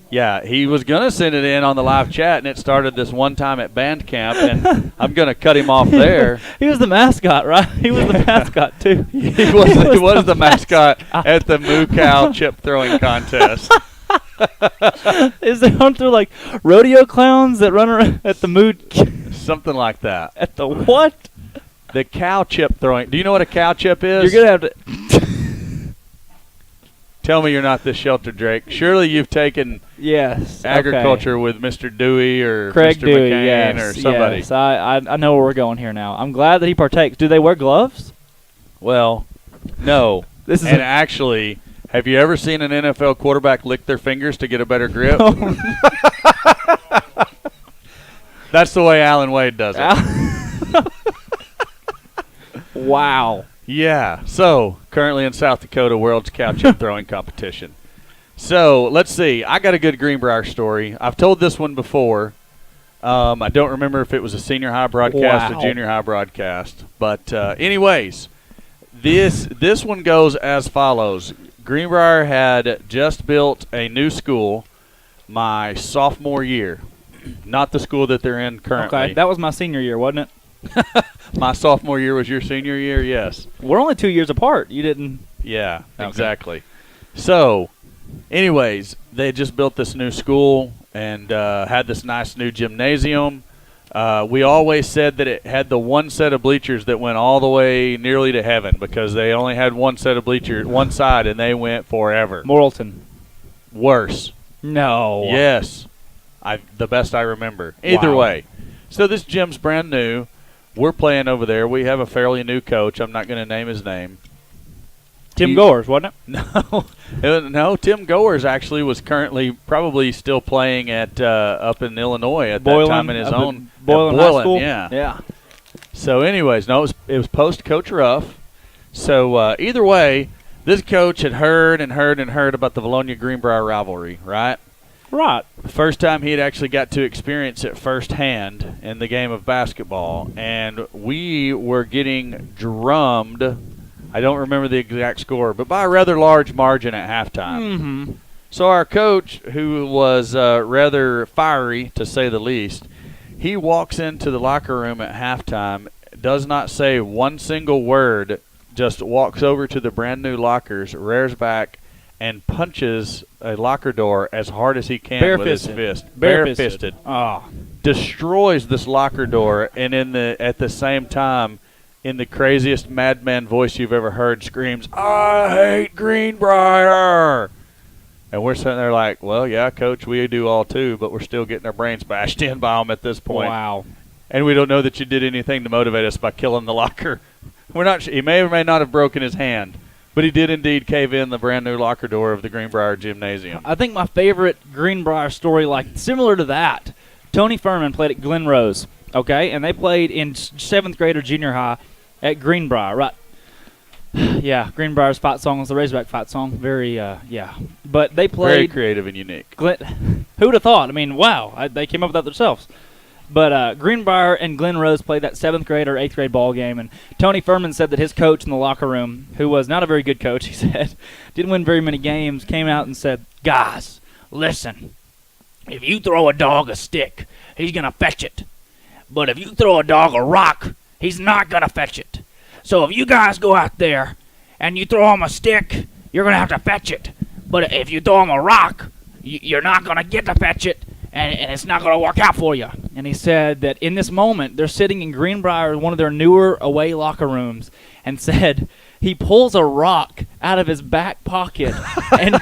Yeah, he was going to send it in on the live chat, and it started this one time at band camp, and I'm going to cut him off there. He was the mascot, right? He was the mascot, too. He was the mascot at the moo cow chip throwing contest. Aren't there like rodeo clowns that run around at the moo? Something like that. At the what? The cow chip throwing. Do you know what a cow chip is? You're going to have to. Tell me you're not this sheltered, Drake. Surely you've taken agriculture with Mr. Dewey or Craig Mr. Dewey, McCain or somebody. Yes, I know where we're going here now. I'm glad that he partakes. Do they wear gloves? Well, no. Actually, have you ever seen an NFL quarterback lick their fingers to get a better grip? That's the way Alan Wade does it. Wow. Yeah. So, currently in South Dakota, world's cow chip throwing competition. So, let's see. I got a good Greenbrier story. I've told this one before. I don't remember if it was a senior high broadcast or junior high broadcast. But anyways, this one goes as follows. Greenbrier had just built a new school my sophomore year. Not the school that they're in currently. Okay, that was my senior year, wasn't it? My sophomore year was your senior year, yes. We're only 2 years apart. You didn't. Yeah, Okay. exactly. So, anyways, they just built this new school and had this nice new gymnasium. We always said that it had the one set of bleachers that went all the way nearly to heaven because they only had one set of bleachers, one side, and they went forever. Morrilton. Worse. No. Yes. The best I remember. Either Wow. way. So this gym's brand new. We're playing over there. We have a fairly new coach. I'm not going to name his name. Tim Goers, wasn't it? No, Tim Goers actually was currently probably still playing at up in Illinois at that time in his own Boylan High School. Yeah. So, anyways, no, it was post Coach Ruff. So either way, this coach had heard about the Bologna-Greenbrier rivalry, right? Right. The first time he had actually got to experience it firsthand in the game of basketball, and we were getting drummed. I don't remember the exact score, but by a rather large margin at halftime. Mm-hmm. So our coach, who was rather fiery, to say the least, he walks into the locker room at halftime, does not say one single word, just walks over to the brand-new lockers, rears back, and punches a locker door as hard as he can with his fist. Bare-fisted. Oh. Destroys this locker door, and at the same time, in the craziest madman voice you've ever heard, screams, "I hate Greenbrier!" And we're sitting there like, well, yeah, Coach, we do all too, but we're still getting our brains bashed in by them at this point. Wow. And we don't know that you did anything to motivate us by killing the locker. We're not. He may or may not have broken his hand, but he did indeed cave in the brand new locker door of the Greenbrier Gymnasium. I think my favorite Greenbrier story, like similar to that, Tony Furman played at Glen Rose, okay? And they played in 7th grade or junior high at Greenbrier, right? Yeah, Greenbrier's fight song was the Razorback fight song. Very, yeah. But they played. Very creative and unique. Who would have thought? I mean, wow, they came up with that themselves. But Greenbrier and Glen Rose played that 7th grade or 8th grade ball game, and Tony Furman said that his coach in the locker room, who was not a very good coach, he said, didn't win very many games, came out and said, "Guys, listen, if you throw a dog a stick, he's going to fetch it. But if you throw a dog a rock, he's not going to fetch it. So if you guys go out there and you throw him a stick, you're going to have to fetch it. But if you throw him a rock, you're not going to get to fetch it, and it's not going to work out for you." And he said that in this moment, they're sitting in Greenbrier, one of their newer away locker rooms, and said he pulls a rock out of his back pocket and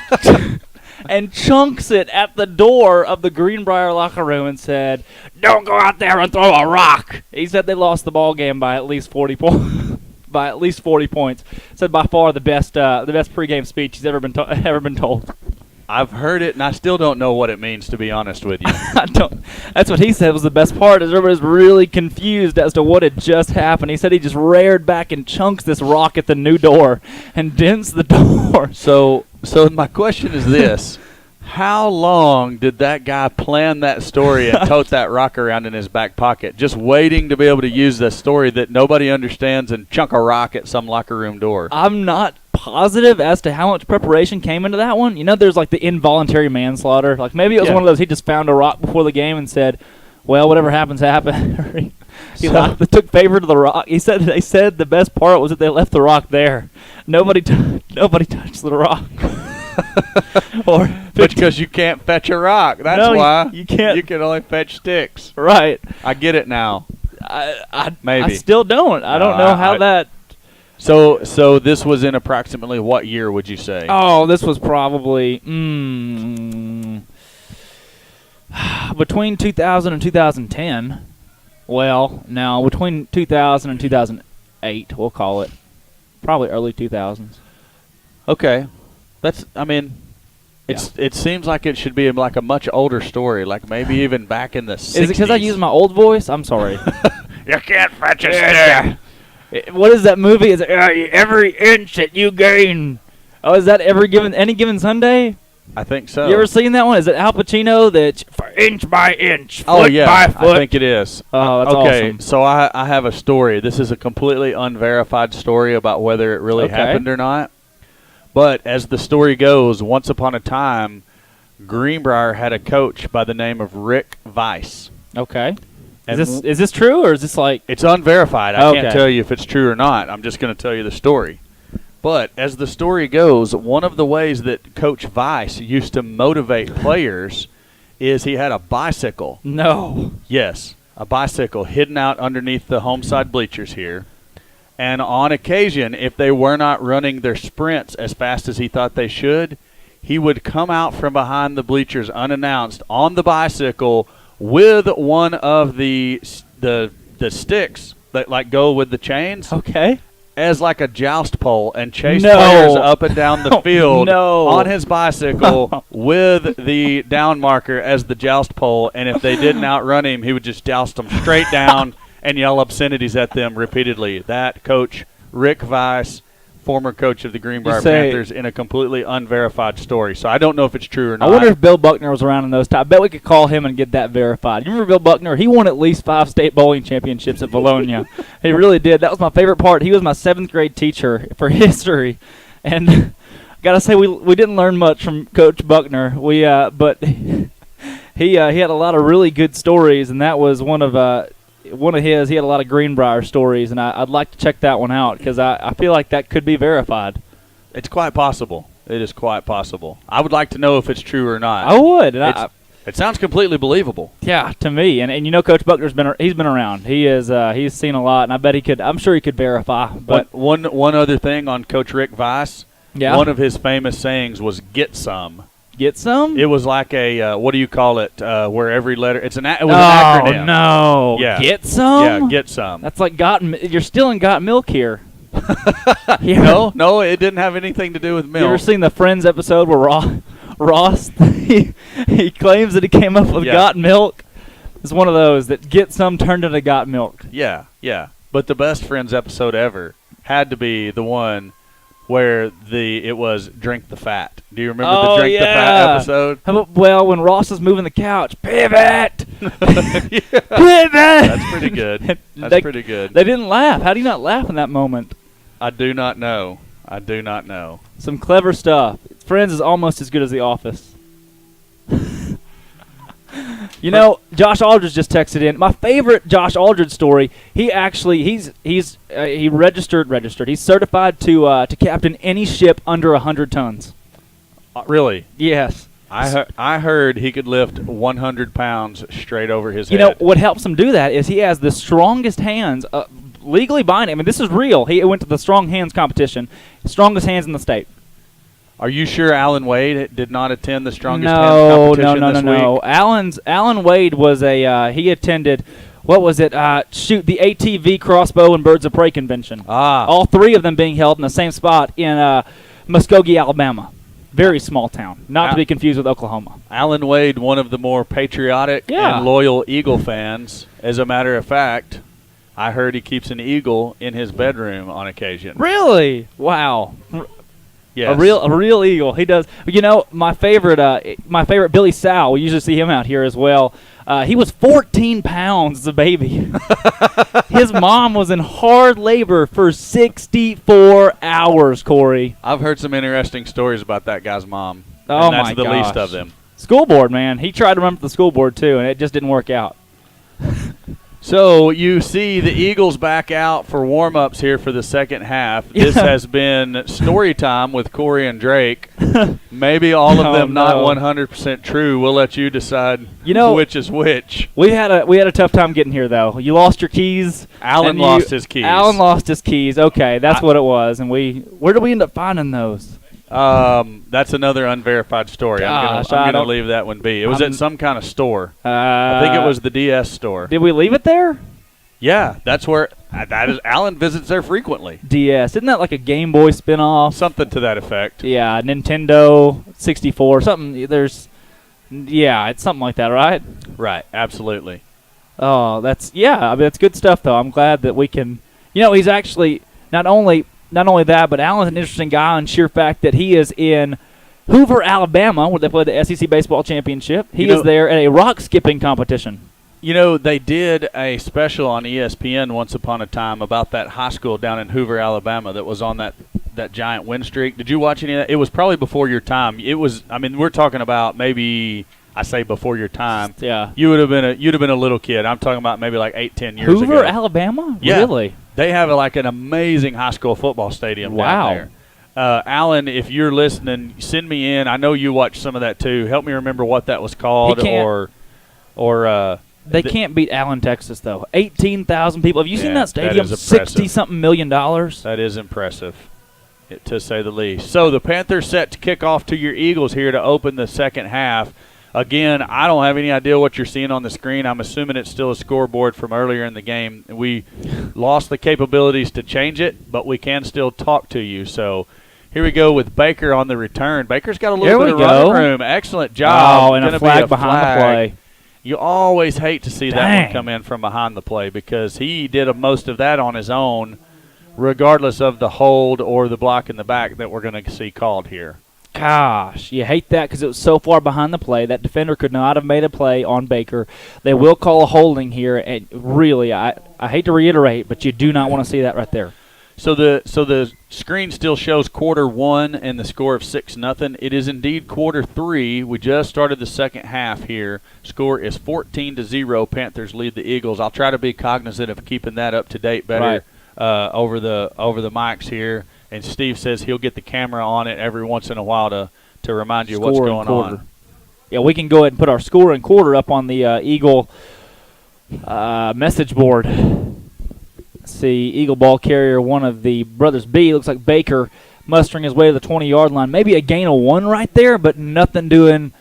and chunks it at the door of the Greenbrier locker room and said, "Don't go out there and throw a rock." He said they lost the ball game by at least 40 points. By at least 40 points. Said by far the best pregame speech he's ever been told. I've heard it, and I still don't know what it means, to be honest with you. I don't. That's what he said was the best part, is everybody's really confused as to what had just happened. He said he just reared back and chunks this rock at the new door and dents the door. So my question is this. How long did that guy plan that story and tote that rock around in his back pocket, just waiting to be able to use the story that nobody understands and chunk a rock at some locker room door? I'm not positive as to how much preparation came into that one. You know, there's like the involuntary manslaughter. Like maybe it was one of those, he just found a rock before the game and said, well, whatever happens, happen. He took favor to the rock. They said the best part was that they left the rock there. Nobody touched the rock. Because you can't fetch a rock. That's why you can't. You can only fetch sticks. Right. I get it now. Maybe. I still don't. I don't know how that. So this was in approximately what year would you say? Oh, this was probably between 2000 and 2010. Well, now between 2000 and 2008, we'll call it. Probably early 2000s. Okay. It seems like it should be like a much older story, like maybe even back in the 60s. Is it because I use my old voice? I'm sorry. You can't fetch a stick. What is that movie? Is it every inch that you gain? Oh, is that any given Sunday? I think so. You ever seen that one? Is it Al Pacino? That inch by inch, foot by foot? I think it is. Oh, that's awesome. So I have a story. This is a completely unverified story about whether it really happened or not. But as the story goes, once upon a time, Greenbrier had a coach by the name of Rick Weiss. Okay. And Is this true, or is this like... It's unverified. I Okay. can't tell you if it's true or not. I'm just going to tell you the story. But as the story goes, one of the ways that Coach Weiss used to motivate players is he had a bicycle. No. Yes, a bicycle hidden out underneath the home side bleachers here. And on occasion, if they were not running their sprints as fast as he thought they should, he would come out from behind the bleachers unannounced on the bicycle with one of the sticks that like go with the chains. Okay. As like a joust pole and chase No. players up and down the field No. on his bicycle with the down marker as the joust pole. And if they didn't outrun him, he would just joust them straight down and yell obscenities at them repeatedly. That coach, Rick Weiss, former coach of the Greenbrier Panthers, in a completely unverified story. So I don't know if it's true or not. I wonder if Bill Buckner was around in those times. I bet we could call him and get that verified. You remember Bill Buckner? He won at least 5 state bowling championships at Bologna. He really did. That was my favorite part. He was my 7th grade teacher for history. And got to say, we didn't learn much from Coach Buckner. But he had a lot of really good stories, and that was one of his. He had a lot of Greenbrier stories, and I'd like to check that one out because I feel like that could be verified. It's quite possible. It is quite possible. I would like to know if it's true or not. I would. And it sounds completely believable. Yeah, to me. And you know, Coach Buckner's been around. He's seen a lot, and I bet he could. I'm sure he could verify. But one other thing on Coach Rick Weiss. Yeah. One of his famous sayings was "Get some." Get some? It was like a what do you call it? Where every letter it was an acronym. Oh no! Yeah. Get some? Yeah, get some. That's like you're still in Got Milk here. No, it didn't have anything to do with milk. You ever seen the Friends episode where Ross he claims that he came up with Got Milk? It's one of those that Get Some turned into Got Milk. Yeah. But the best Friends episode ever had to be the one where it was Drink the Fat. Do you remember the Drink the Fat episode? Well, when Ross is moving the couch, pivot! Pivot! That's pretty good. That's pretty good. They didn't laugh. How do you not laugh in that moment? I do not know. Some clever stuff. Friends is almost as good as The Office. You know, Josh Aldridge just texted in. My favorite Josh Aldridge story. He registered. He's certified to captain any ship under 100 tons. Really? Yes. I heard he could lift 100 pounds straight over his head. You know what helps him do that is he has the strongest hands, legally binding. I mean, this is real. He went to the strong hands competition, strongest hands in the state. Are you sure Alan Wade did not attend the strongest hands competition this week? No. Alan Wade was he attended, what was it? The ATV Crossbow and Birds of Prey convention. All 3 of them being held in the same spot in Muskogee, Alabama. Very small town, not to be confused with Oklahoma. Alan Wade, one of the more patriotic and loyal Eagle fans. As a matter of fact, I heard he keeps an eagle in his bedroom on occasion. Really? Wow. Yes. A real eagle. He does. You know, my favorite Billy Sal. We usually see him out here as well. He was 14 pounds as a baby. His mom was in hard labor for 64 hours, Corey. I've heard some interesting stories about that guy's mom. Oh, and that's my the gosh. least of them. School board, man. He tried to run for the school board, too, and it just didn't work out. So you see the Eagles back out for warm-ups here for the second half. Yeah. This has been story time with Corey and Drake. Maybe all of them not 100% true. We'll let you decide which is which. We had a tough time getting here, though. You lost your keys. Alan lost his keys. Alan lost his keys. Okay, that's what it was. And where did we end up finding those? That's another unverified story. I'm gonna leave that one be. It was at some kind of store. I think it was the DS store. Did we leave it there? Yeah, that's where that is. Alan visits there frequently. DS, isn't that like a Game Boy spinoff? Something to that effect. Yeah, Nintendo 64, something. It's something like that, right? Right, absolutely. Oh, that's good stuff though. I'm glad that we can. He's actually not only that, but Alan's an interesting guy on sheer fact that he is in Hoover, Alabama, where they play the SEC Baseball Championship. He is there at a rock skipping competition. They did a special on ESPN once upon a time about that high school down in Hoover, Alabama that was on that that giant win streak. Did you watch any of that? It was probably before your time. It was. I mean, we're talking about maybe. I say before your time. Yeah. You'd have been a little kid. I'm talking about maybe like 8-10 years ago. Hoover, Alabama? Yeah. Really? They have like an amazing high school football stadium Wow. down there. Alan, if you're listening, send me in. I know you watched some of that too. Help me remember what that was called, They can't beat Allen, Texas, though. 18,000 people. Have you seen that stadium? That is impressive. $60-something million. That is impressive, to say the least. So the Panthers set to kick off to your Eagles here to open the second half. Again, I don't have any idea what you're seeing on the screen. I'm assuming it's still a scoreboard from earlier in the game. We lost the capabilities to change it, but we can still talk to you. So here we go with Baker on the return. Baker's got a little bit of running room. Excellent job. Oh, and a flag behind the play. You always hate to see that one come in from behind the play because he did most of that on his own, regardless of the hold or the block in the back that we're going to see called here. Gosh, you hate that because it was so far behind the play. That defender could not have made a play on Baker. They will call a holding here, and really, I hate to reiterate, but you do not want to see that right there. So the screen still shows quarter 1 and the score of 6-0. It is indeed quarter 3. We just started the second half here. Score is 14-0. Panthers lead the Eagles. I'll try to be cognizant of keeping that up to date better over the mics here. And Steve says he'll get the camera on it every once in a while to remind you what's going on. Yeah, we can go ahead and put our score and quarter up on the Eagle message board. Let's see, Eagle ball carrier, one of the brothers B. Looks like Baker mustering his way to the 20-yard line. Maybe a gain of 1 right there, but nothing doing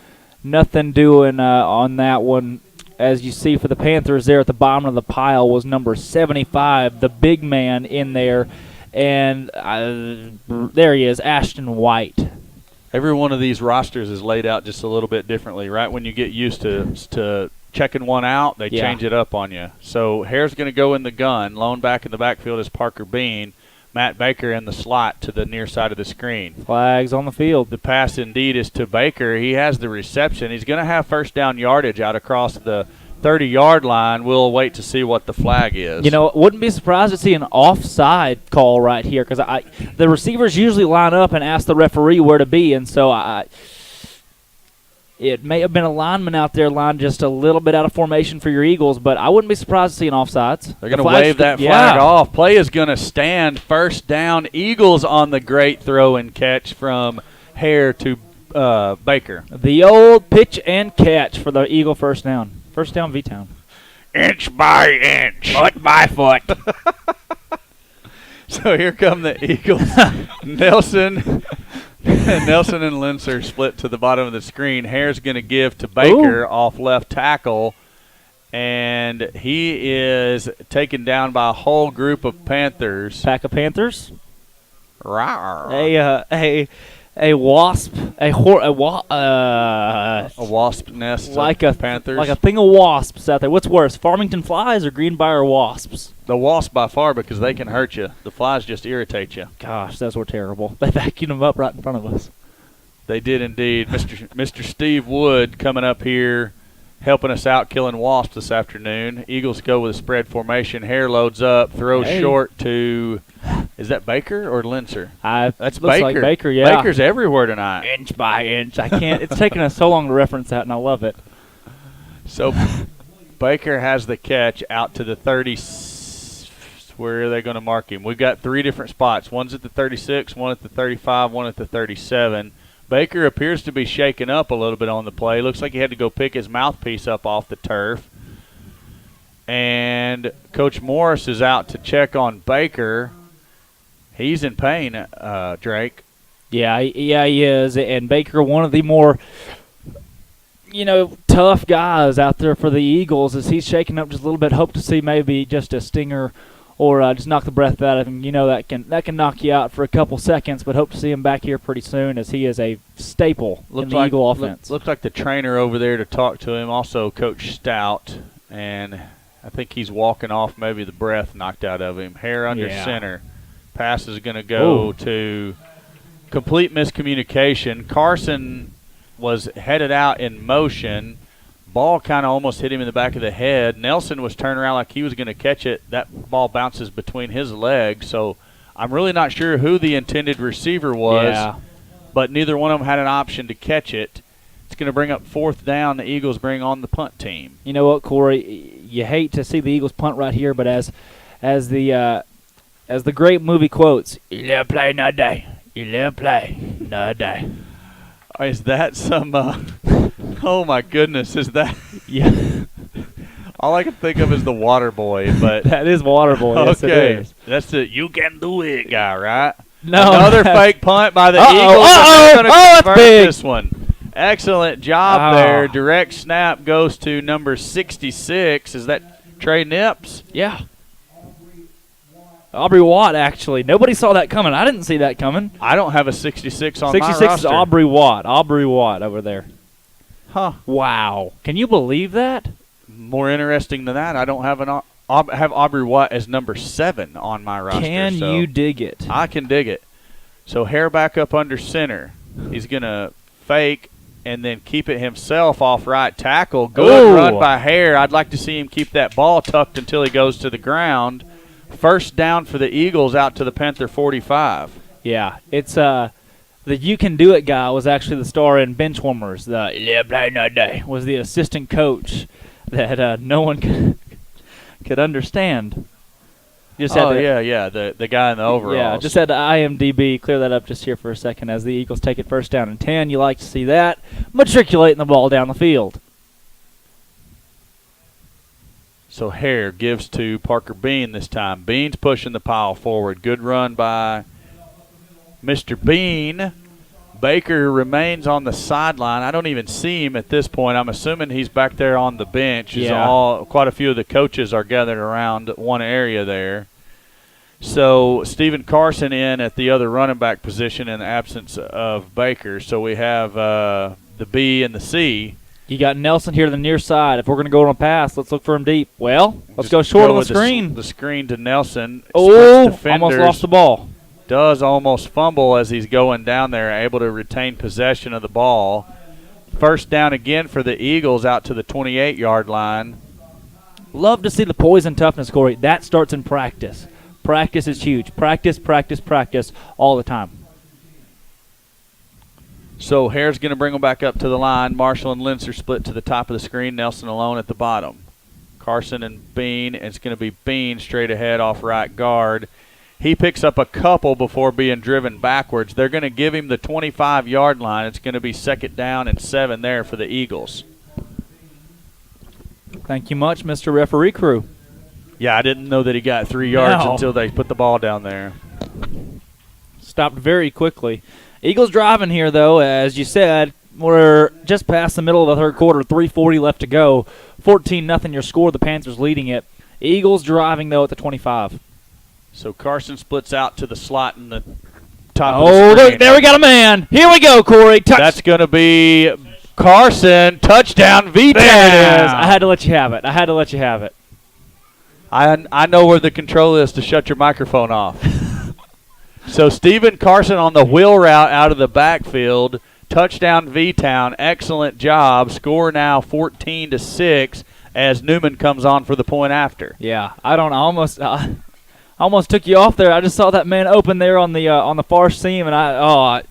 on that one. As you see for the Panthers there at the bottom of the pile was number 75, the big man in there. And there he is, Ashton White. Every one of these rosters is laid out just a little bit differently, right? When you get used to checking one out, they change it up on you. So Hare's going to go in the gun. Lone back in the backfield is Parker Bean. Matt Baker in the slot to the near side of the screen. Flags on the field. The pass indeed is to Baker. He has the reception. He's going to have first down yardage out across the 30-yard line. We'll wait to see what the flag is. You know, wouldn't be surprised to see an offside call right here because the receivers usually line up and ask the referee where to be, and so it may have been a lineman out there lined just a little bit out of formation for your Eagles, but I wouldn't be surprised to see an offsides. They're going to wave that flag off. Play is going to stand. First down. Eagles on the great throw and catch from Hare to Baker. The old pitch and catch for the Eagle first down. First down, V-Town. Inch by inch. Foot by foot. So here come the Eagles. Nelson and Linser split to the bottom of the screen. Hare's going to give to Baker off left tackle, and he is taken down by a whole group of Panthers. Pack of Panthers? Rawr. A wasp, a wasp nest like of Panthers. Like a thing of wasps out there. What's worse, Farmington flies or Greenbrier wasps? The wasp by far because they can hurt you. The flies just irritate you. Gosh, those were terrible. They vacuumed them up right in front of us. They did indeed. Mr. Steve Wood coming up here helping us out killing wasps this afternoon. Eagles go with a spread formation. Hare loads up, throws short to, is that Baker or Linser? That's Baker. Like Baker, yeah. Baker's everywhere tonight. Inch by inch. I can't. It's taken us so long to reference that, and I love it. So Baker has the catch out to the 30. Where are they going to mark him? We've got 3 different spots. One's at the 36, one at the 35, one at the 37. Baker appears to be shaken up a little bit on the play. Looks like he had to go pick his mouthpiece up off the turf. And Coach Morris is out to check on Baker. He's in pain, Drake. Yeah, he is. And Baker, one of the more, tough guys out there for the Eagles, as he's shaking up just a little bit. Hope to see maybe just a stinger or just knock the breath out of him. That can knock you out for a couple seconds, but hope to see him back here pretty soon as he is a staple in the Eagle offense. Looks like the trainer over there to talk to him, also Coach Stout, and I think he's walking off, maybe the breath knocked out of him. Hare under center. Pass is going to go to complete miscommunication. Carson was headed out in motion. Ball kind of almost hit him in the back of the head. Nelson was turning around like he was going to catch it. That ball bounces between his legs. So I'm really not sure who the intended receiver was, Yeah. but neither one of them had an option to catch it. It's going to bring up 4th down. The Eagles bring on the punt team. You know what, Corey? You hate to see the Eagles punt right here, but as the great movie quotes, you live, play, no die. You live, play, no die. Is that some? Oh my goodness! Is that? Yeah. All I can think of is the Water Boy, but that is Waterboy. Yes, okay, it is. that's the "you can do it" guy, right? No, another fake punt by the Eagles. That's big. This one, excellent job there. Direct snap goes to number 66. Is that Trey Nips? Yeah. Aubrey Watt, actually. Nobody saw that coming. I didn't see that coming. I don't have a 66 on my roster. 66 is Aubrey Watt. Aubrey Watt over there. Huh. Wow. Can you believe that? More interesting than that, I don't have have Aubrey Watt as number 7 on my roster. Can you dig it? I can dig it. So Hare back up under center. He's going to fake and then keep it himself off right tackle. Good run by Hare. I'd like to see him keep that ball tucked until he goes to the ground. First down for the Eagles out to the Panther 45. Yeah, it's the "you can do it" guy was actually the star in Benchwarmers. The "yeah, play no day" was the assistant coach that no one could understand. Just had the guy in the overalls. Yeah, just had to IMDb clear that up just here for a second as the Eagles take it 1st down and 10. You like to see that, matriculating the ball down the field. So Hare gives to Parker Bean this time. Bean's pushing the pile forward. Good run by Mr. Bean. Baker remains on the sideline. I don't even see him at this point. I'm assuming he's back there on the bench. Yeah. Quite a few of the coaches are gathered around one area there. So Stephen Carson in at the other running back position in the absence of Baker. So we have the B and the C. You got Nelson here to the near side. If we're going to go on a pass, let's look for him deep. Well, let's go short on the screen. The screen to Nelson. Almost lost the ball. Does almost fumble as he's going down there, able to retain possession of the ball. First down again for the Eagles out to the 28-yard line. Love to see the poise and toughness, Corey. That starts in practice. Practice is huge. Practice, practice, practice all the time. So Hare's going to bring them back up to the line. Marshall and Linser split to the top of the screen. Nelson alone at the bottom. Carson and Bean. It's going to be Bean straight ahead off right guard. He picks up a couple before being driven backwards. They're going to give him the 25-yard line. It's going to be 2nd down and 7 there for the Eagles. Thank you much, Mr. Referee Crew. Yeah, I didn't know that he got 3 yards until they put the ball down there. Stopped very quickly. Eagles driving here, though, as you said. We're just past the middle of the 3rd quarter, 3:40 left to go. 14-0 your score, the Panthers leading it. Eagles driving, though, at the 25. So Carson splits out to the slot in the top of the screen. Look, there we got a man. Here we go, Corey. That's going to be Carson. Touchdown, V-Town. There it is. I had to let you have it. I know where the control is to shut your microphone off. So Stephen Carson on the wheel route out of the backfield. Touchdown, V-Town. Excellent job. Score now 14-6 as Newman comes on for the point after. Yeah, I almost took you off there. I just saw that man open there on the far seam, and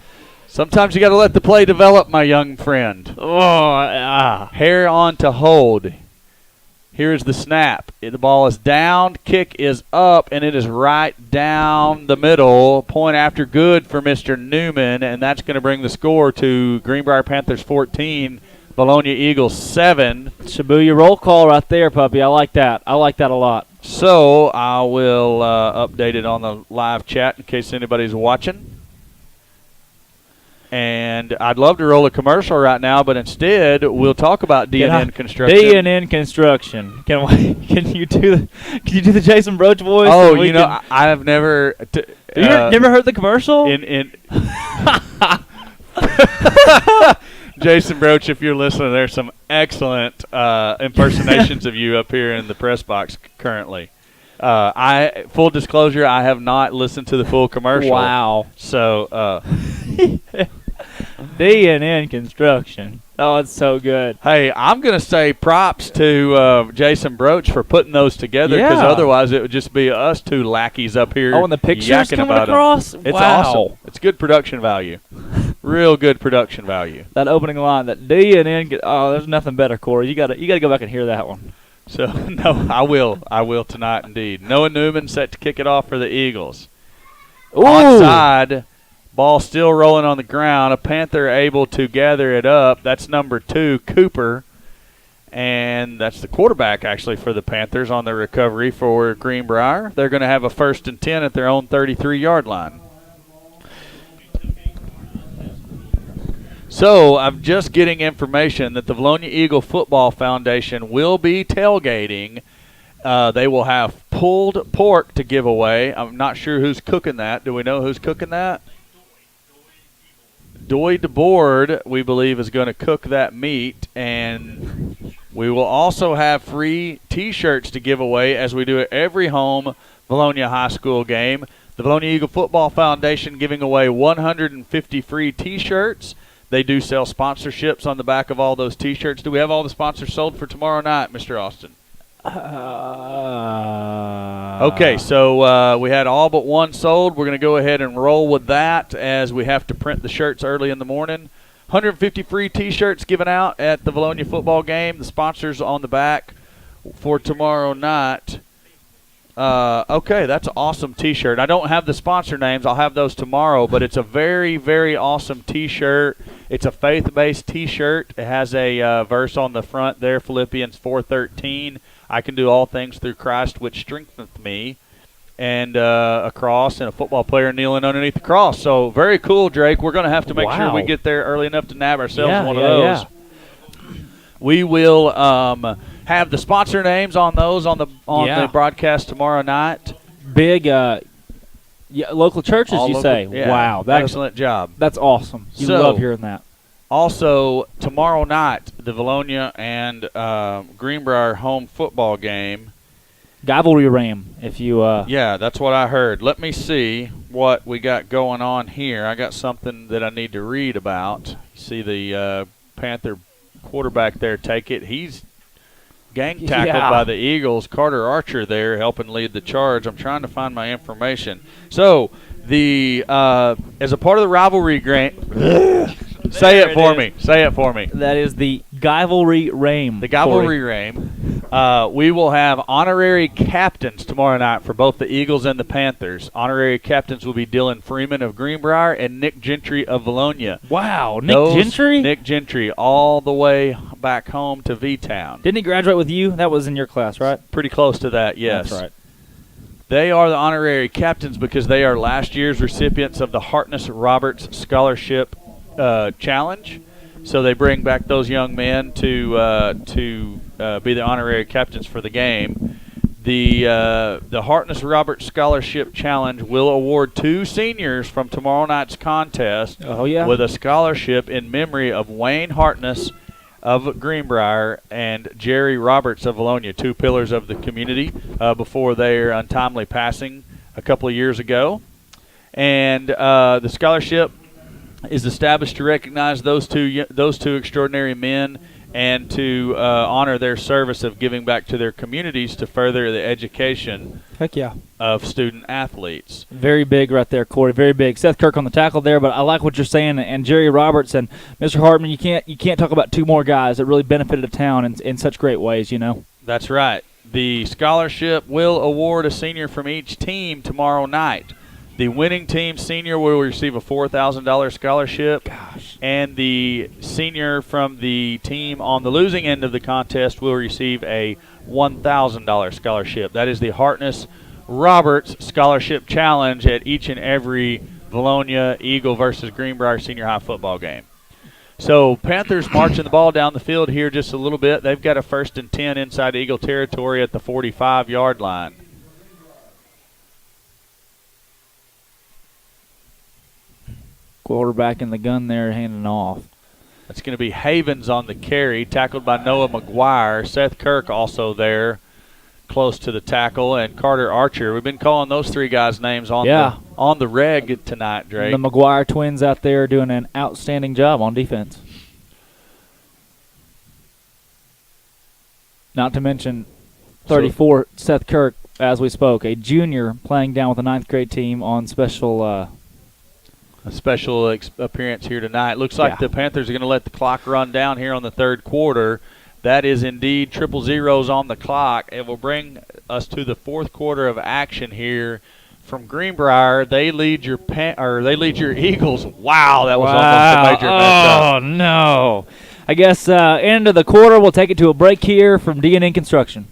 sometimes you got to let the play develop, my young friend. Hare on to hold. Here's the snap. The ball is down. Kick is up, and it is right down the middle. Point after good for Mr. Newman, and that's going to bring the score to Greenbrier Panthers 14, Bologna Eagles 7. Shibuya roll call right there, puppy. I like that. I like that a lot. So I will update it on the live chat in case anybody's watching. And I'd love to roll a commercial right now, but instead we'll talk about DNN Construction. DNN Construction. Can you do the Jason Broach voice? Oh, I have never. You never heard the commercial? Jason Broach, if you're listening, there's some excellent impersonations of you up here in the press box currently. Full disclosure, I have not listened to the full commercial. Wow. So. DNN Construction. Oh, it's so good. Hey, I'm going to say props to Jason Broach for putting those together because otherwise it would just be us two lackeys up here. Oh, and the pictures coming across? It's wow. awesome. It's good production value. Real good production value. That opening line, that D and N, there's nothing better, Corey. You got to go back and hear that one. So, no, I will tonight indeed. Noah Newman set to kick it off for the Eagles. Ooh. Onside. Ball still rolling on the ground. A Panther able to gather it up. That's number 2, Cooper. And that's the quarterback, actually, for the Panthers on the recovery for Greenbrier. They're going to have a 1st and 10 at their own 33-yard line. So I'm just getting information that the Valonia Eagle Football Foundation will be tailgating. They will have pulled pork to give away. I'm not sure who's cooking that. Do we know who's cooking that? Doy DeBoard, we believe, is going to cook that meat, and we will also have free T-shirts to give away as we do at every home Valonia High School game. The Valonia Eagle Football Foundation giving away 150 free T-shirts. They do sell sponsorships on the back of all those T-shirts. Do we have all the sponsors sold for tomorrow night, Mr. Austin? Okay, so we had all but one sold. We're going to go ahead and roll with that as we have to print the shirts early in the morning. 150 free T-shirts given out at the Valonia football game. The sponsors on the back for tomorrow night. Okay, that's an awesome T-shirt. I don't have the sponsor names. I'll have those tomorrow, but it's a very, very awesome T-shirt. It's a faith-based T-shirt. It has a verse on the front there, Philippians 4:13. I can do all things through Christ which strengtheneth me. And a cross and a football player kneeling underneath the cross. So very cool, Drake. We're going to have to make sure we get there early enough to nab ourselves one of those. Yeah. We will have the sponsor names on those on the broadcast tomorrow night. Big local churches, all you say. Yeah. Wow. Excellent job. That's awesome. You love hearing that. Also, tomorrow night, the Valonia and Greenbrier home football game. Rivalry Ram, if you... Yeah, that's what I heard. Let me see what we got going on here. I got something that I need to read about. You see the Panther quarterback there take it. He's gang tackled by the Eagles. Carter Archer there helping lead the charge. I'm trying to find my information. So, the as a part of the rivalry game... Say it for me. Say it for me. That is the Rivalry Ram. The Rivalry Ram. We will have honorary captains tomorrow night for both the Eagles and the Panthers. Honorary captains will be Dylan Freeman of Greenbrier and Nick Gentry of Valonia. Wow, Gentry? Nick Gentry, all the way back home to V-Town. Didn't he graduate with you? That was in your class, right? Pretty close to that, yes. That's right. They are the honorary captains because they are last year's recipients of the Hartness Roberts Scholarship Challenge. So they bring back those young men to be the honorary captains for the game. The Hartness Roberts Scholarship Challenge will award 2 seniors from tomorrow night's contest with a scholarship in memory of Wayne Hartness of Greenbrier and Jerry Roberts of Valonia, 2 pillars of the community before their untimely passing a couple of years ago. And the scholarship is established to recognize those two extraordinary men and to honor their service of giving back to their communities to further the education of student athletes. Very big right there, Corey. Very big. Seth Kirk on the tackle there, but I like what you're saying. And Jerry Roberts and Mr. Hartman, you can't talk about 2 more guys that really benefited the town in such great ways, you know. That's right. The scholarship will award a senior from each team tomorrow night. The winning team senior will receive a $4,000 scholarship. Gosh. And the senior from the team on the losing end of the contest will receive a $1,000 scholarship. That is the Hartness Roberts Scholarship Challenge at each and every Valonia Eagle versus Greenbrier Senior High football game. So Panthers marching the ball down the field here just a little bit. They've got a 1st and 10 inside Eagle territory at the 45-yard line. Quarterback in the gun there, handing off. That's going to be Havens on the carry, tackled by Noah McGuire. Seth Kirk also there, close to the tackle, and Carter Archer. We've been calling those 3 guys' names on the reg tonight, Drake. The McGuire twins out there doing an outstanding job on defense. Not to mention 34, Seth Kirk, as we spoke, a junior playing down with a 9th grade team on special a special appearance here tonight. Looks like the Panthers are going to let the clock run down here on the third quarter. That is indeed triple zeros on the clock. It will bring us to the fourth quarter of action here. From Greenbrier, they lead your Eagles. Wow, that was almost a major mess-up. Oh, no. I guess end of the quarter, we'll take it to a break here from D&N Construction.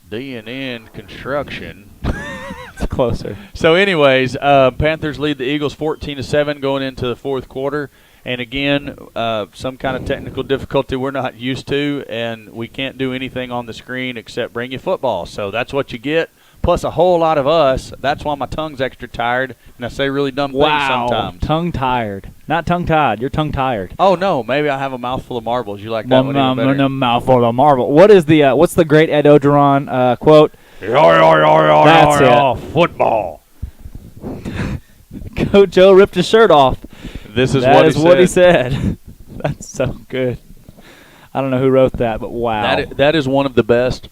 D&N Construction. It's closer. So anyways, Panthers lead the Eagles 14-7 going into the fourth quarter. And again, some kind of technical difficulty we're not used to, and we can't do anything on the screen except bring you football. So that's what you get, plus a whole lot of us. That's why my tongue's extra tired, and I say really dumb things sometimes. Tongue-tired. Not tongue-tied. You're tongue-tired. Oh, no. Maybe I have a mouthful of marbles. You like that one even better? A mouthful of marble. What's the great Ed Ogeron quote? That's it. Football. Coach Joe ripped his shirt off. That is what he said. That's so good. I don't know who wrote that, but wow. That is one of the best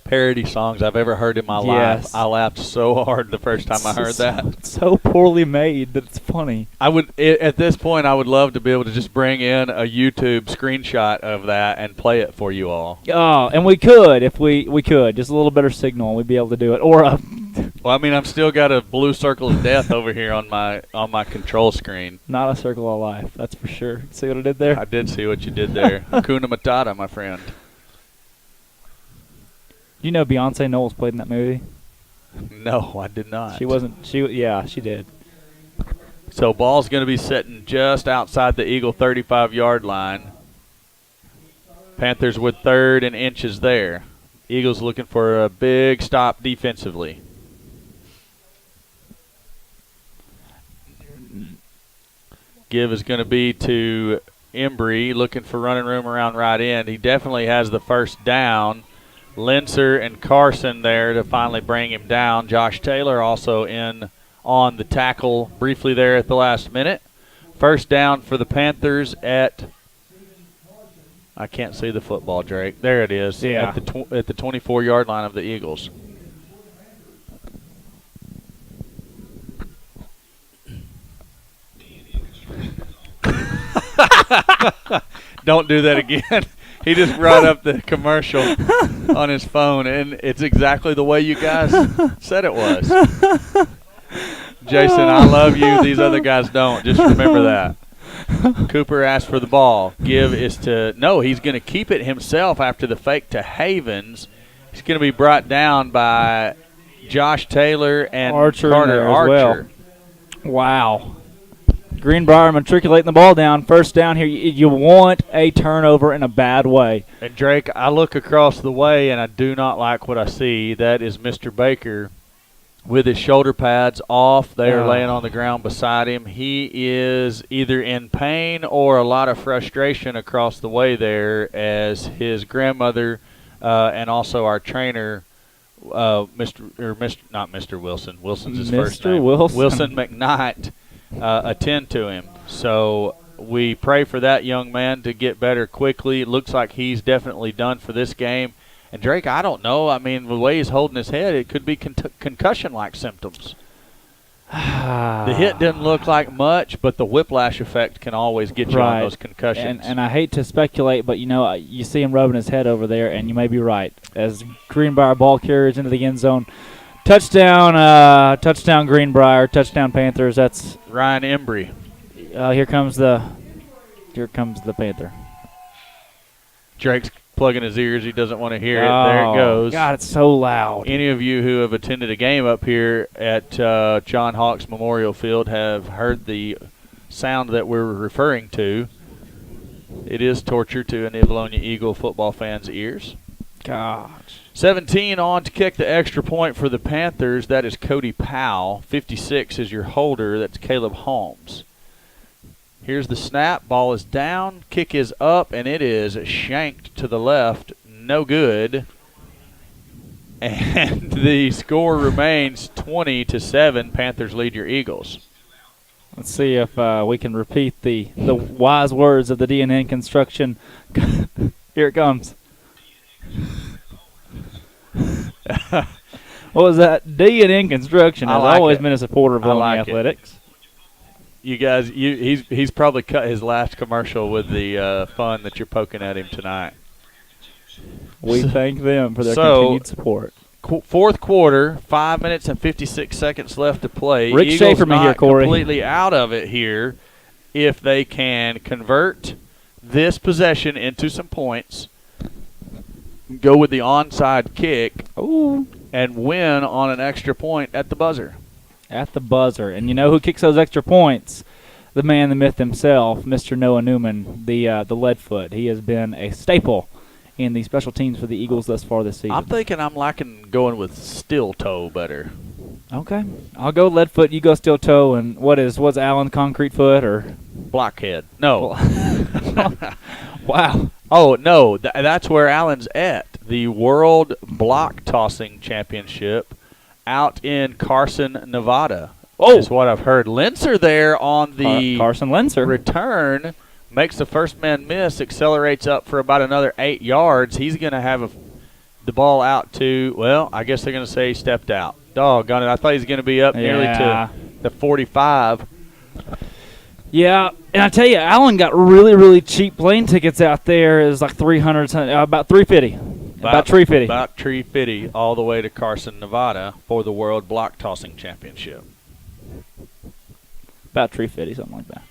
parody songs I've ever heard in my life. I laughed so hard the first time I heard that. It's so poorly made that it's funny. At this point, I would love to be able to just bring in a YouTube screenshot of that and play it for you all. Oh, and we could if we could. Just a little better signal, and we'd be able to do it. Or well, I mean, I've still got a blue circle of death over here on my control screen. Not a circle of life, that's for sure. See what I did there? I did see what you did there. Hakuna Matata, my friend. You know Beyonce Knowles played in that movie? No, I did not. She did. So ball's going to be sitting just outside the Eagle 35-yard line. Panthers with third and inches there. Eagles looking for a big stop defensively. Give is going to be to Embry, looking for running room around right end. He definitely has the first down. Linser and Carson there to finally bring him down. Josh Taylor also in on the tackle briefly there at the last minute. First down for the Panthers at, I can't see the football, Drake. There it is, at the 24-yard line of the Eagles. Don't do that again. He just brought up the commercial on his phone, and it's exactly the way you guys said it was. Jason, I love you. These other guys don't. Just remember that. Cooper asked for the ball. Give is to – no, he's going to keep it himself after the fake to Havens. He's going to be brought down by Josh Taylor and Carter Archer. Well. Wow. Greenbrier matriculating the ball down. First down here. You want a turnover in a bad way. And, Drake, I look across the way, and I do not like what I see. That is Mr. Baker with his shoulder pads off. They are laying on the ground beside him. He is either in pain or a lot of frustration across the way there as his grandmother and also our trainer, not Mr. Wilson. Wilson's his first name. Wilson McKnight. Attend to him. So we pray for that young man to get better quickly. It looks like he's definitely done for this game. And, Drake, I don't know. I mean, the way he's holding his head, it could be concussion-like symptoms. The hit didn't look like much, but the whiplash effect can always get you on those concussions. And I hate to speculate, but, you see him rubbing his head over there, and you may be right. As Greenbrier ball carries into the end zone, touchdown Greenbrier, touchdown Panthers. That's Ryan Embry. Here comes the Panther. Drake's plugging his ears. He doesn't want to hear it. There it goes. God, it's so loud. Any of you who have attended a game up here at John Hawks Memorial Field have heard the sound that we're referring to. It is torture to any Bologna Eagle football fans' ears. Gosh. 17 on to kick the extra point for the Panthers. That is Cody Powell. 56 is your holder. That's Caleb Holmes. Here's the snap. Ball is down. Kick is up, and it is shanked to the left. No good. And the score remains 20-7. Panthers lead your Eagles. Let's see if we can repeat the wise words of the D&N Construction. Here it comes. What was that? D in construction has always been a supporter of Bowling Athletics. You guys, he's probably cut his last commercial with the fun that you're poking at him tonight. We thank them for their continued support. Fourth quarter, 5 minutes and 56 seconds left to play. Rick Eagles Schaefer me here, Corey. Completely out of it here. If they can convert this possession into some points, go with the onside kick, and win on an extra point at the buzzer. At the buzzer. And you know who kicks those extra points? The man, the myth himself, Mr. Noah Newman, the Leadfoot. He has been a staple in the special teams for the Eagles thus far this season. I'm thinking I'm liking going with steel toe better. Okay. I'll go Leadfoot, you go steel toe, and what's Allen, concrete foot or blockhead? No. Wow. Oh, no, that's where Allen's at. The World Block Tossing Championship out in Carson, Nevada. Is what I've heard. Linser there on the Carson Linser return. Makes the first man miss, accelerates up for about another 8 yards. He's going to have the ball out to, well, I guess they're going to say he stepped out. Doggone it. I thought he was going to be up nearly to the 45. Yeah, and I tell you, Allen got really, really cheap plane tickets out there. It was like $300, about $350. About $350. About $350 all the way to Carson, Nevada for the World Block Tossing Championship. About $350, something like that.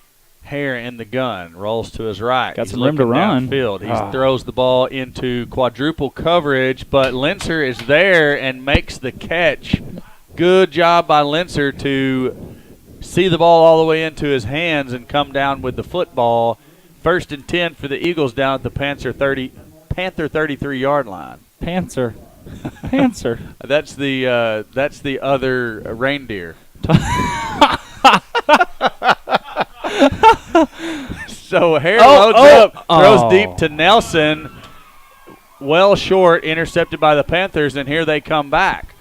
Hare in the gun, rolls to his right. Got some room to run. Downfield. He throws the ball into quadruple coverage, but Linser is there and makes the catch. Good job by Linser to see the ball all the way into his hands and come down with the football. 1st and 10 for the Eagles down at the Panther 33-yard line. Panther. That's the other reindeer. So Hare loads up, throws deep to Nelson, well short, intercepted by the Panthers, and here they come back.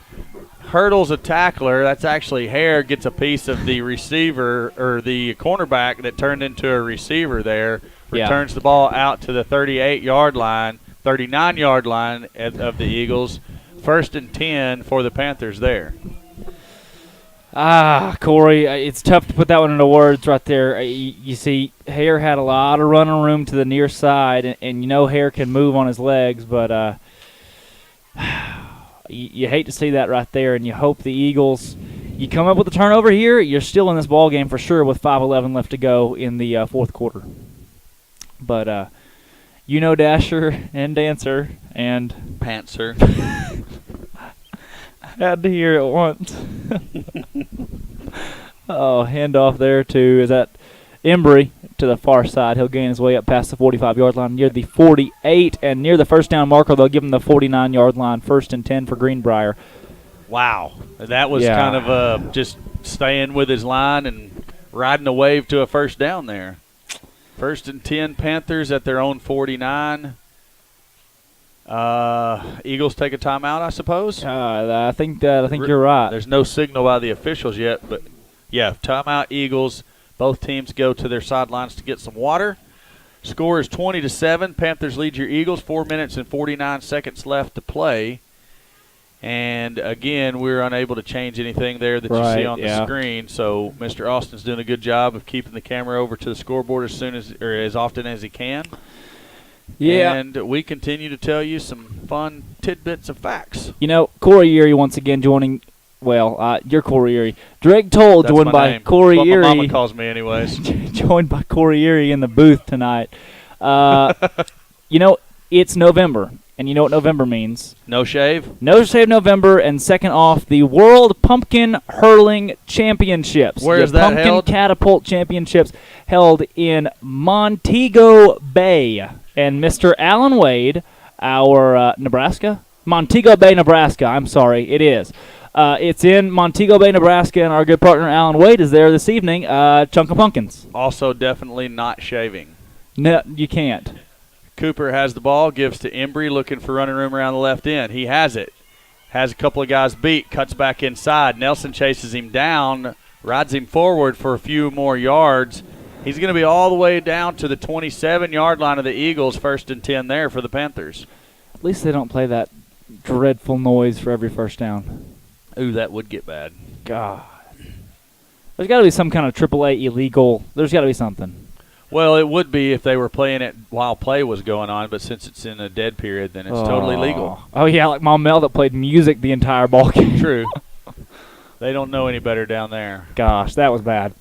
Hurdles a tackler. That's actually Hare gets a piece of the receiver or the cornerback that turned into a receiver there. Returns the ball out to the 38-yard line, 39-yard line of the Eagles. 1st and 10 for the Panthers there. Corey, it's tough to put that one into words right there. You see, Hare had a lot of running room to the near side, and you know Hare can move on his legs, but you hate to see that right there, and you hope the Eagles, you come up with a turnover here, you're still in this ball game for sure with 5:11 left to go in the fourth quarter. But you know Dasher and Dancer and Pantser. Had to hear it once. Handoff there to, is that Embry to the far side. He'll gain his way up past the 45-yard line near the 48, and near the first down marker, they'll give him the 49-yard line, 1st and 10 for Greenbrier. Wow. That was kind of just staying with his line and riding a wave to a first down there. 1st and 10 Panthers at their own 49. Eagles take a timeout, I suppose. I think you're right. There's no signal by the officials yet, but yeah, timeout Eagles. Both teams go to their sidelines to get some water. Score is 20-7. Panthers lead your Eagles. 4 minutes and 49 seconds left to play. And again, we're unable to change anything there that you see on the screen. So Mr. Austin's doing a good job of keeping the camera over to the scoreboard as often as he can. Yeah. And we continue to tell you some fun tidbits of facts. You know, Corey Erie once again joining, you're Corey Erie. Drake Toll joined by Corey Erie. What my mama calls me anyways. Joined by Corey Erie in the booth tonight. You know, it's November. And you know what November means. No shave? No shave November, and second off, the World Pumpkin Hurling Championships. Where is that held? Pumpkin Catapult Championships held in Montego Bay. And Mr. Alan Wade, our Montego Bay, Nebraska. I'm sorry, it is. It's in Montego Bay, Nebraska, and our good partner Alan Wade is there this evening. Chunk of Pumpkins. Also definitely not shaving. No, you can't. Cooper has the ball, gives to Embry, looking for running room around the left end. He has it. Has a couple of guys beat, cuts back inside. Nelson chases him down, rides him forward for a few more yards. He's going to be all the way down to the 27-yard line of the Eagles, 1st and 10 there for the Panthers. At least they don't play that dreadful noise for every first down. Ooh, that would get bad. God. There's got to be some kind of AAA illegal. There's got to be something. Well, it would be if they were playing it while play was going on, but since it's in a dead period, then it's totally legal. Oh, yeah, like Mom Mel that played music the entire ball game. True. They don't know any better down there. Gosh, that was bad.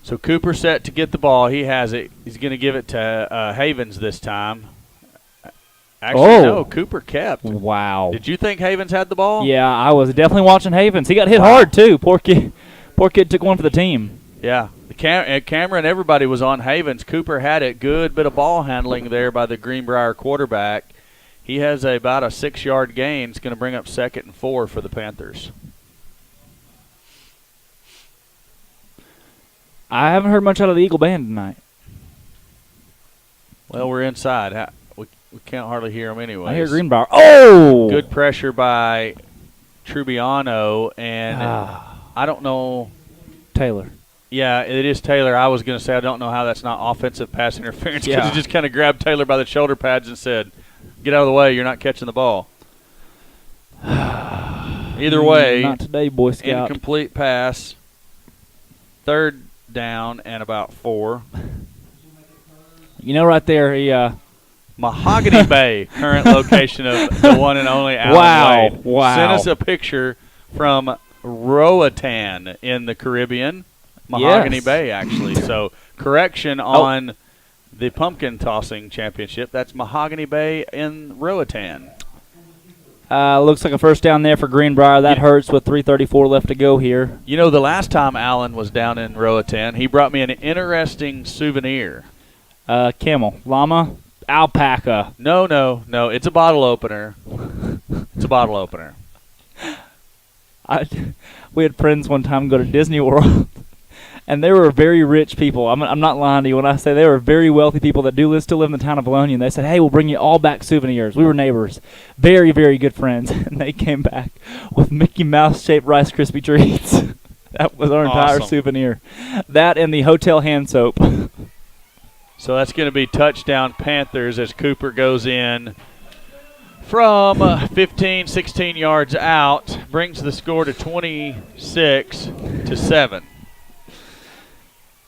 So Cooper set to get the ball. He has it. He's going to give it to Havens this time. Actually, no, Cooper kept. Wow. Did you think Havens had the ball? Yeah, I was definitely watching Havens. He got hit hard, too. Poor kid took one for the team. Yeah. The camera and everybody was on Havens. Cooper had it. Good bit of ball handling there by the Greenbrier quarterback. He has about a 6-yard gain. It's going to bring up 2nd and 4 for the Panthers. I haven't heard much out of the Eagle Band tonight. Well, we're inside. We can't hardly hear them anyway. I hear Greenbrier. Oh! Good pressure by Trubiano, and I don't know. Taylor. Yeah, it is Taylor. I was going to say I don't know how that's not offensive pass interference because he just kind of grabbed Taylor by the shoulder pads and said, "Get out of the way. You're not catching the ball." Either way, not today, Boy Scout. Incomplete pass. 3rd down and about 4. You know, right there, he. Mahogany Bay, current location of the one and only Alan Wade. Wow. Sent us a picture from Roatan in the Caribbean. Mahogany Bay, actually. So, correction on the pumpkin tossing championship. That's Mahogany Bay in Roatan. Looks like a first down there for Greenbrier. That hurts with 3:34 left to go here. You know, the last time Alan was down in Roatan, he brought me an interesting souvenir. Camel. Llama. Alpaca. No. It's a bottle opener. It's a bottle opener. We had friends one time go to Disney World, and they were very rich people. I'm not lying to you when I say they were very wealthy people that still live in the town of Bologna. And they said, "Hey, we'll bring you all back souvenirs." We were neighbors, very, very good friends, and they came back with Mickey Mouse-shaped Rice Krispie treats. That was our entire souvenir. That and the hotel hand soap. So that's going to be touchdown Panthers as Cooper goes in from 15, 16 yards out, brings the score to 26-7.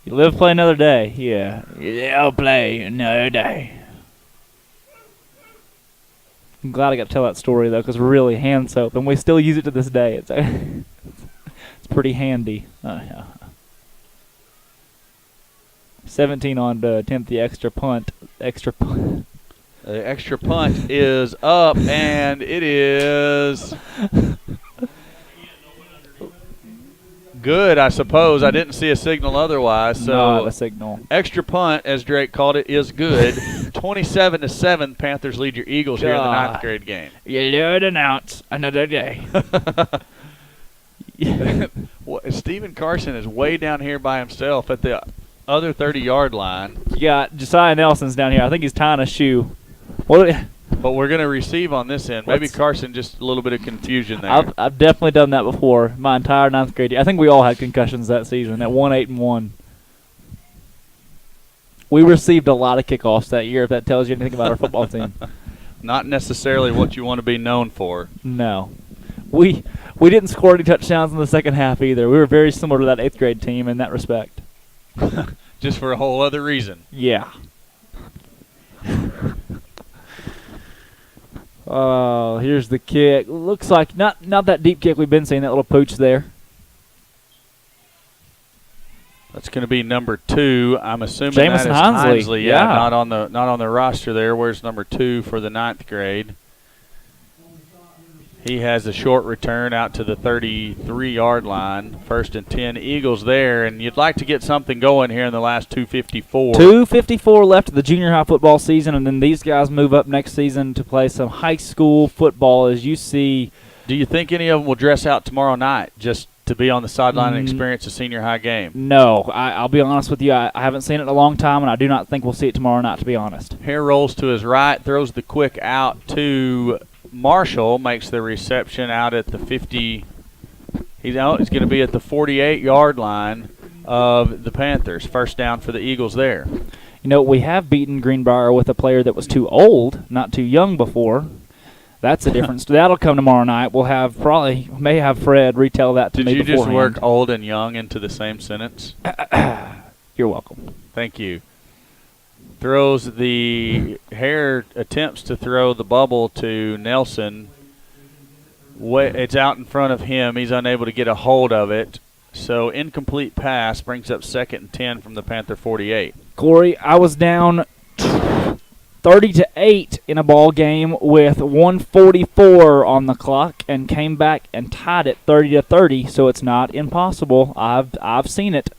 You live, play another day. Yeah. I'll play another day. I'm glad I got to tell that story, though, because really, hand soap, and we still use it to this day. It's pretty handy. 17 on to attempt the extra punt. The extra punt is up, and it is good, I suppose. I didn't see a signal otherwise. So not a signal. Extra punt, as Drake called it, is good. 27-7, Panthers lead your Eagles here in the 9th grade game. You learn announce another day. Stephen Carson is way down here by himself at the other 30-yard line. You got Josiah Nelson's down here. I think he's tying a shoe. But we're going to receive on this end. Maybe Carson, just a little bit of confusion there. I've definitely done that before. My entire 9th grade year. I think we all had concussions that season. At 1-8-1. We received a lot of kickoffs that year. If that tells you anything about our football team. Not necessarily what you want to be known for. No, we didn't score any touchdowns in the second half either. We were very similar to that 8th grade team in that respect. Just for a whole other reason. Yeah. Oh, here's the kick. Looks like not that deep kick we've been seeing, that little pooch there. That's going to be number 2. I'm assuming Jamison that is Hinsley. Yeah, not on the roster there. Where's number 2 for the 9th grade? He has a short return out to the 33-yard line. 1st and 10. Eagles there, and you'd like to get something going here in the last 2:54. 2:54 left of the junior high football season, and then these guys move up next season to play some high school football, as you see. Do you think any of them will dress out tomorrow night just to be on the sideline and experience a senior high game? No. I'll be honest with you. I haven't seen it in a long time, and I do not think we'll see it tomorrow night, to be honest. Hare rolls to his right, throws the quick out to Marshall, makes the reception out at the 50. He's going to be at the 48-yard line of the Panthers. 1st down for the Eagles there. We have beaten Greenbrier with a player that was too old, not too young before. That's the difference. That'll come tomorrow night. May have Fred retell that to me beforehand. Did you just work old and young into the same sentence? You're welcome. Thank you. Hare attempts to throw the bubble to Nelson. It's out in front of him. He's unable to get a hold of it. So incomplete pass brings up 2nd and 10 from the Panther 48. Corey, I was down 30-8 in a ball game with 1:44 on the clock and came back and tied it 30-30. So it's not impossible. I've seen it.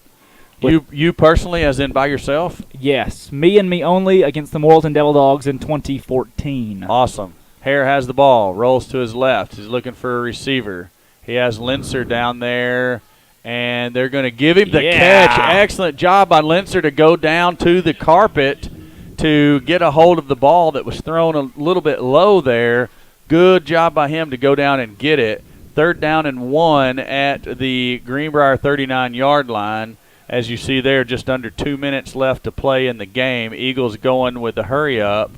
You personally, as in by yourself? Yes, me and me only against the Morrilton Devil Dogs in 2014. Awesome. Hare has the ball, rolls to his left. He's looking for a receiver. He has Linser down there, and they're going to give him the catch. Excellent job by Linser to go down to the carpet to get a hold of the ball that was thrown a little bit low there. Good job by him to go down and get it. 3rd down and 1 at the Greenbrier 39-yard line. As you see there, just under 2 minutes left to play in the game. Eagles going with the hurry up.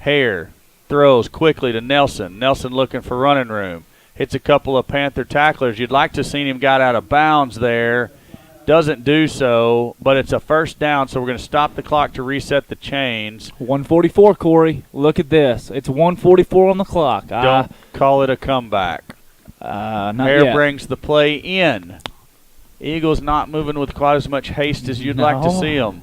Hare throws quickly to Nelson. Nelson looking for running room. Hits a couple of Panther tacklers. You'd like to have seen him got out of bounds there. Doesn't do so, but it's a 1st down, so we're going to stop the clock to reset the chains. 1:44, Corey. Look at this. It's 1:44 on the clock. Don't call it a comeback. Not Hare yet. brings the play in. Eagles not moving with quite as much haste as you'd like to see them.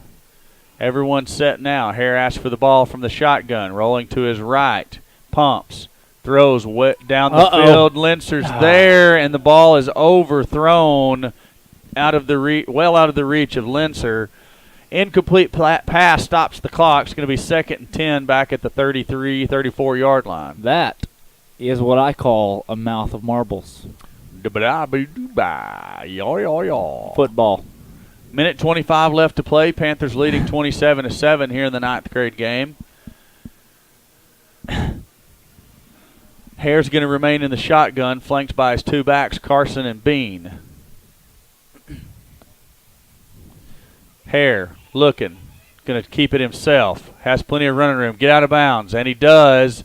Everyone's set now. Hare asks for the ball from the shotgun. Rolling to his right. Pumps. Throws down the field. Linser's there, and the ball is overthrown out of the reach of Linser. Incomplete pass stops the clock. It's going to be 2nd and 10 back at the 33, 34-yard line. That is what I call a mouth of marbles. Football. Minute 25 left to play. Panthers leading 27-7 here in the 9th grade game. Hare's going to remain in the shotgun, flanked by his 2 backs, Carson and Bean. Hare looking, going to keep it himself. Has plenty of running room. Get out of bounds, and he does.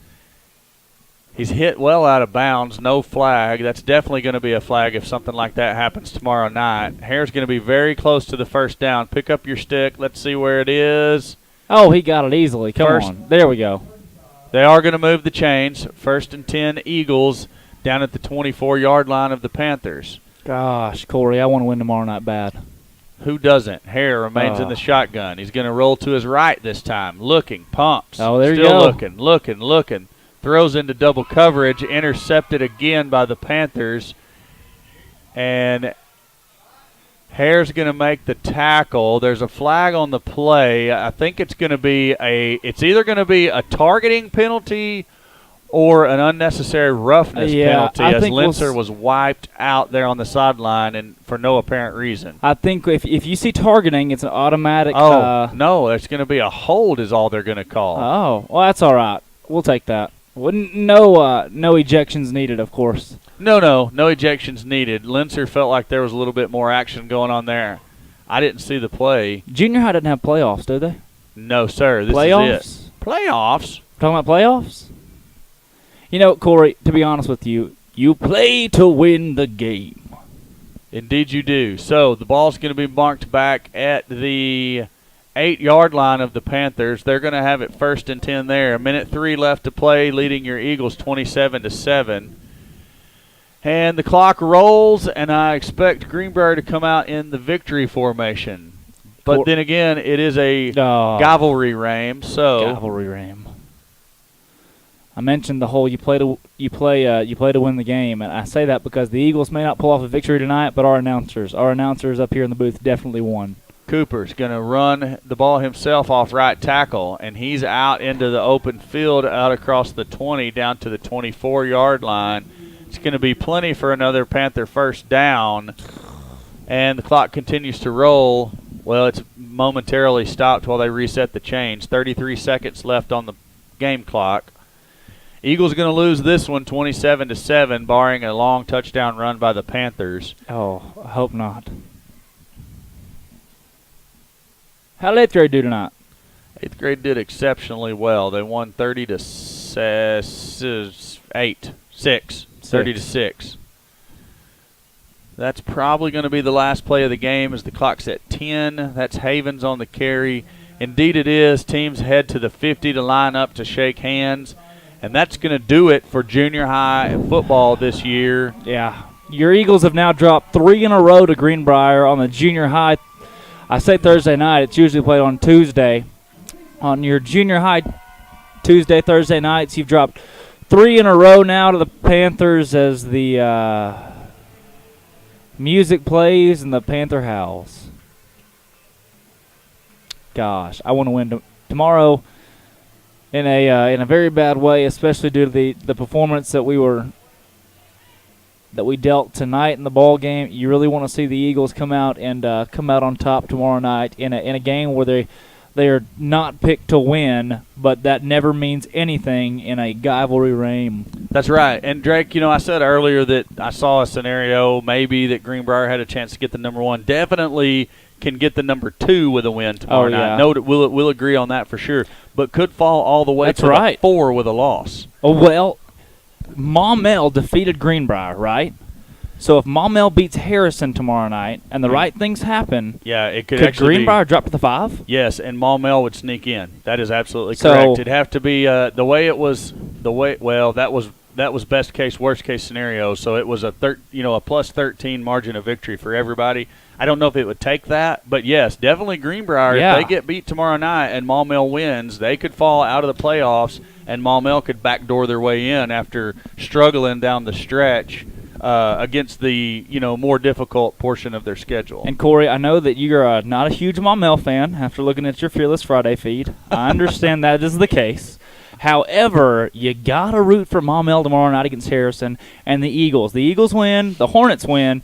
He's hit well out of bounds, no flag. That's definitely going to be a flag if something like that happens tomorrow night. Hare's going to be very close to the 1st down. Pick up your stick. Let's see where it is. Oh, he got it easily. Come on. There we go. They are going to move the chains. 1st and 10 Eagles down at the 24-yard line of the Panthers. Gosh, Corey, I want to win tomorrow night bad. Who doesn't? Hare remains in the shotgun. He's going to roll to his right this time. Looking, pumps. Oh, there you go. Still looking. Throws into double coverage, intercepted again by the Panthers. And Hare's going to make the tackle. There's a flag on the play. I think it's going to be it's either going to be a targeting penalty or an unnecessary roughness penalty, as Linser was wiped out there on the sideline and for no apparent reason. I think if you see targeting, it's an automatic. No, it's going to be a hold is all they're going to call. Oh, well, that's all right. We'll take that. No ejections needed, of course. No ejections needed. Linser felt like there was a little bit more action going on there. I didn't see the play. Junior high doesn't have playoffs, do they? No, sir. This is it. Playoffs? Talking about playoffs? Corey, to be honest with you, you play to win the game. Indeed you do. So the ball's going to be marked back at the 8-yard line of the Panthers. They're going to have it 1st and 10 there. 1:03 left to play, leading your Eagles 27-7. And the clock rolls, and I expect Greenbrier to come out in the victory formation. But then again, it is a cavalry ram. Cavalry ram. I mentioned the whole you play to win the game, and I say that because the Eagles may not pull off a victory tonight, but our announcers up here in the booth definitely won. Cooper's going to run the ball himself off right tackle, and he's out into the open field out across the 20 down to the 24-yard line. It's going to be plenty for another Panther 1st down, and the clock continues to roll. Well, it's momentarily stopped while they reset the chains. 33 seconds left on the game clock. Eagles are going to lose this one 27-7, barring a long touchdown run by the Panthers. Oh, I hope not. How did 8th grade do tonight? 8th grade did exceptionally well. They won 30-6. That's probably going to be the last play of the game as the clock's at 10. That's Havens on the carry. Indeed it is. Teams head to the 50 to line up to shake hands. And that's going to do it for junior high football this year. Yeah. Your Eagles have now dropped 3 in a row to Greenbrier on the junior high. I say Thursday night. It's usually played on Tuesday. On your junior high Tuesday, Thursday nights, you've dropped 3 in a row now to the Panthers as the music plays and the Panther howls. Gosh, I want to win tomorrow in a very bad way, especially due to the performance that we dealt tonight in the ball game. You really want to see the Eagles come out on top tomorrow night in a game where they are not picked to win, but that never means anything in a rivalry game. That's right. And Drake, I said earlier that I saw a scenario maybe that Greenbrier had a chance to get the number 1. Definitely can get the number 2 with a win tomorrow night. No, we'll agree on that for sure. But could fall all the way to the 4 with a loss. Oh, well, Maumelle defeated Greenbrier, right? So if Maumelle beats Harrison tomorrow night and the right things happen, it could Greenbrier drop to the 5? Yes, and Maumelle would sneak in. That is absolutely correct. It'd have to be the way it was. That was best case, worst case scenario. So it was a plus 13 margin of victory for everybody. I don't know if it would take that, but yes, definitely Greenbrier. Yeah. If they get beat tomorrow night and Maumelle wins, they could fall out of the playoffs, and Maumelle could backdoor their way in after struggling down the stretch against the more difficult portion of their schedule. And Corey, I know that you're not a huge Maumelle fan after looking at your Fearless Friday feed. I understand that is the case. However, you gotta root for Maumelle tomorrow night against Harrison and the Eagles. The Eagles win, the Hornets win.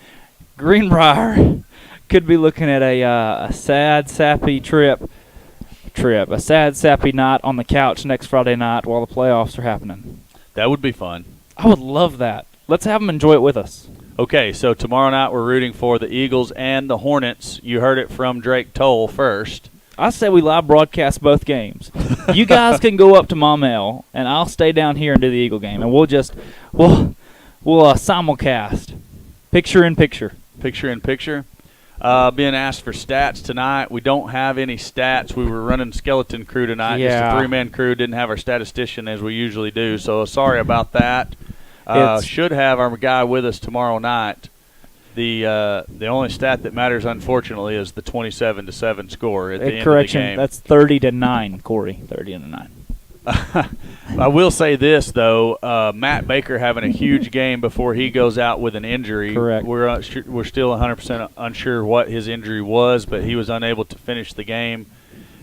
Greenbrier could be looking at a sad, sappy a sad, sappy night on the couch next Friday night while the playoffs are happening. That would be fun. I would love that. Let's have them enjoy it with us. Okay, so tomorrow night we're rooting for the Eagles and the Hornets. You heard it from Drake Toll first. I say we live broadcast both games. You guys can go up to Maumelle, and I'll stay down here and do the Eagle game, and we'll simulcast, picture in picture. Picture in picture. Being asked for stats tonight. We don't have any stats. We were running skeleton crew tonight. Yeah. Just a 3-man crew. Didn't have our statistician as we usually do, so sorry about that. Should have our guy with us tomorrow night. The only stat that matters, unfortunately, is the 27-7 score at the end of the game. That's 30-9, Corey. 30-9. I will say this, though. Matt Baker having a huge game before he goes out with an injury. Correct. We're still 100% unsure what his injury was, but he was unable to finish the game.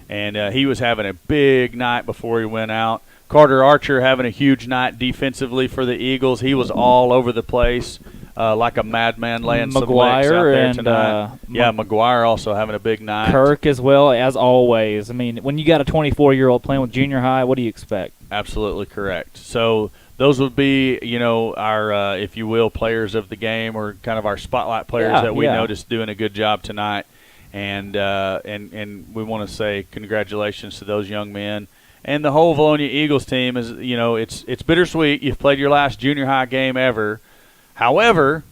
And he was having a big night before he went out. Carter Archer having a huge night defensively for the Eagles. He was all over the place. Like a madman laying some licks out there tonight. McGuire also having a big night. Kirk as well, as always. I mean, when you got a 24-year-old playing with junior high, what do you expect? Absolutely correct. So those would be, our, if you will, players of the game, or kind of our spotlight players that we noticed doing a good job tonight. And we want to say congratulations to those young men. And the whole Valonia Eagles team is, it's bittersweet. You've played your last junior high game ever. However,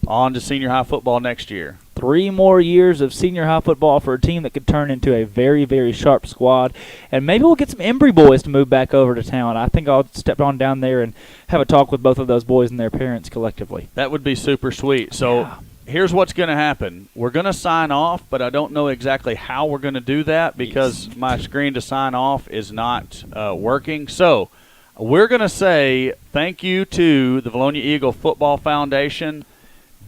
on to senior high football next year. 3 more years of senior high football for a team that could turn into a very, very sharp squad. And maybe we'll get some Embry boys to move back over to town. I think I'll step on down there and have a talk with both of those boys and their parents collectively. That would be super sweet. So here's what's going to happen. We're going to sign off, but I don't know exactly how we're going to do that because my screen to sign off is not working. So we're going to say thank you to the Valonia Eagle Football Foundation,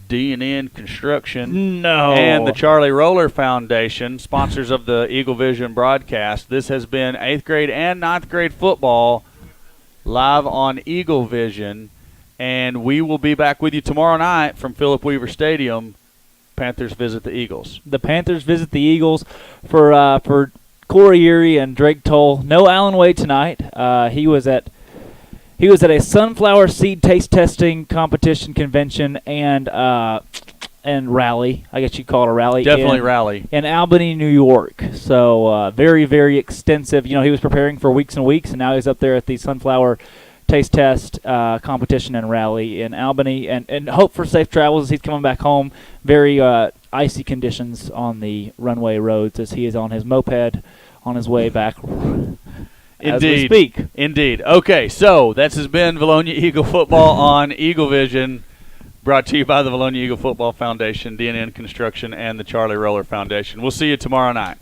D&N Construction, and the Charlie Roller Foundation, sponsors of the Eagle Vision broadcast. This has been 8th grade and 9th grade football live on Eagle Vision, and we will be back with you tomorrow night from Philip Weaver Stadium. Panthers visit the Eagles. The Panthers visit the Eagles for Corey Erie and Drake Toll. No Allen Wade tonight. He was at a sunflower seed taste testing competition convention, and and rally. I guess you'd call it a rally. Definitely rally. In Albany, New York. So very, very extensive. He was preparing for weeks and weeks, and now he's up there at the Sunflower Taste Test competition and rally in Albany. And hope for safe travels as he's coming back home. Very icy conditions on the runway roads as he is on his moped on his way back. As we speak. Indeed. Okay, so that has been Vilonia Eagle Football on Eagle Vision. Brought to you by the Vilonia Eagle Football Foundation, DNN Construction, and the Charlie Roller Foundation. We'll see you tomorrow night.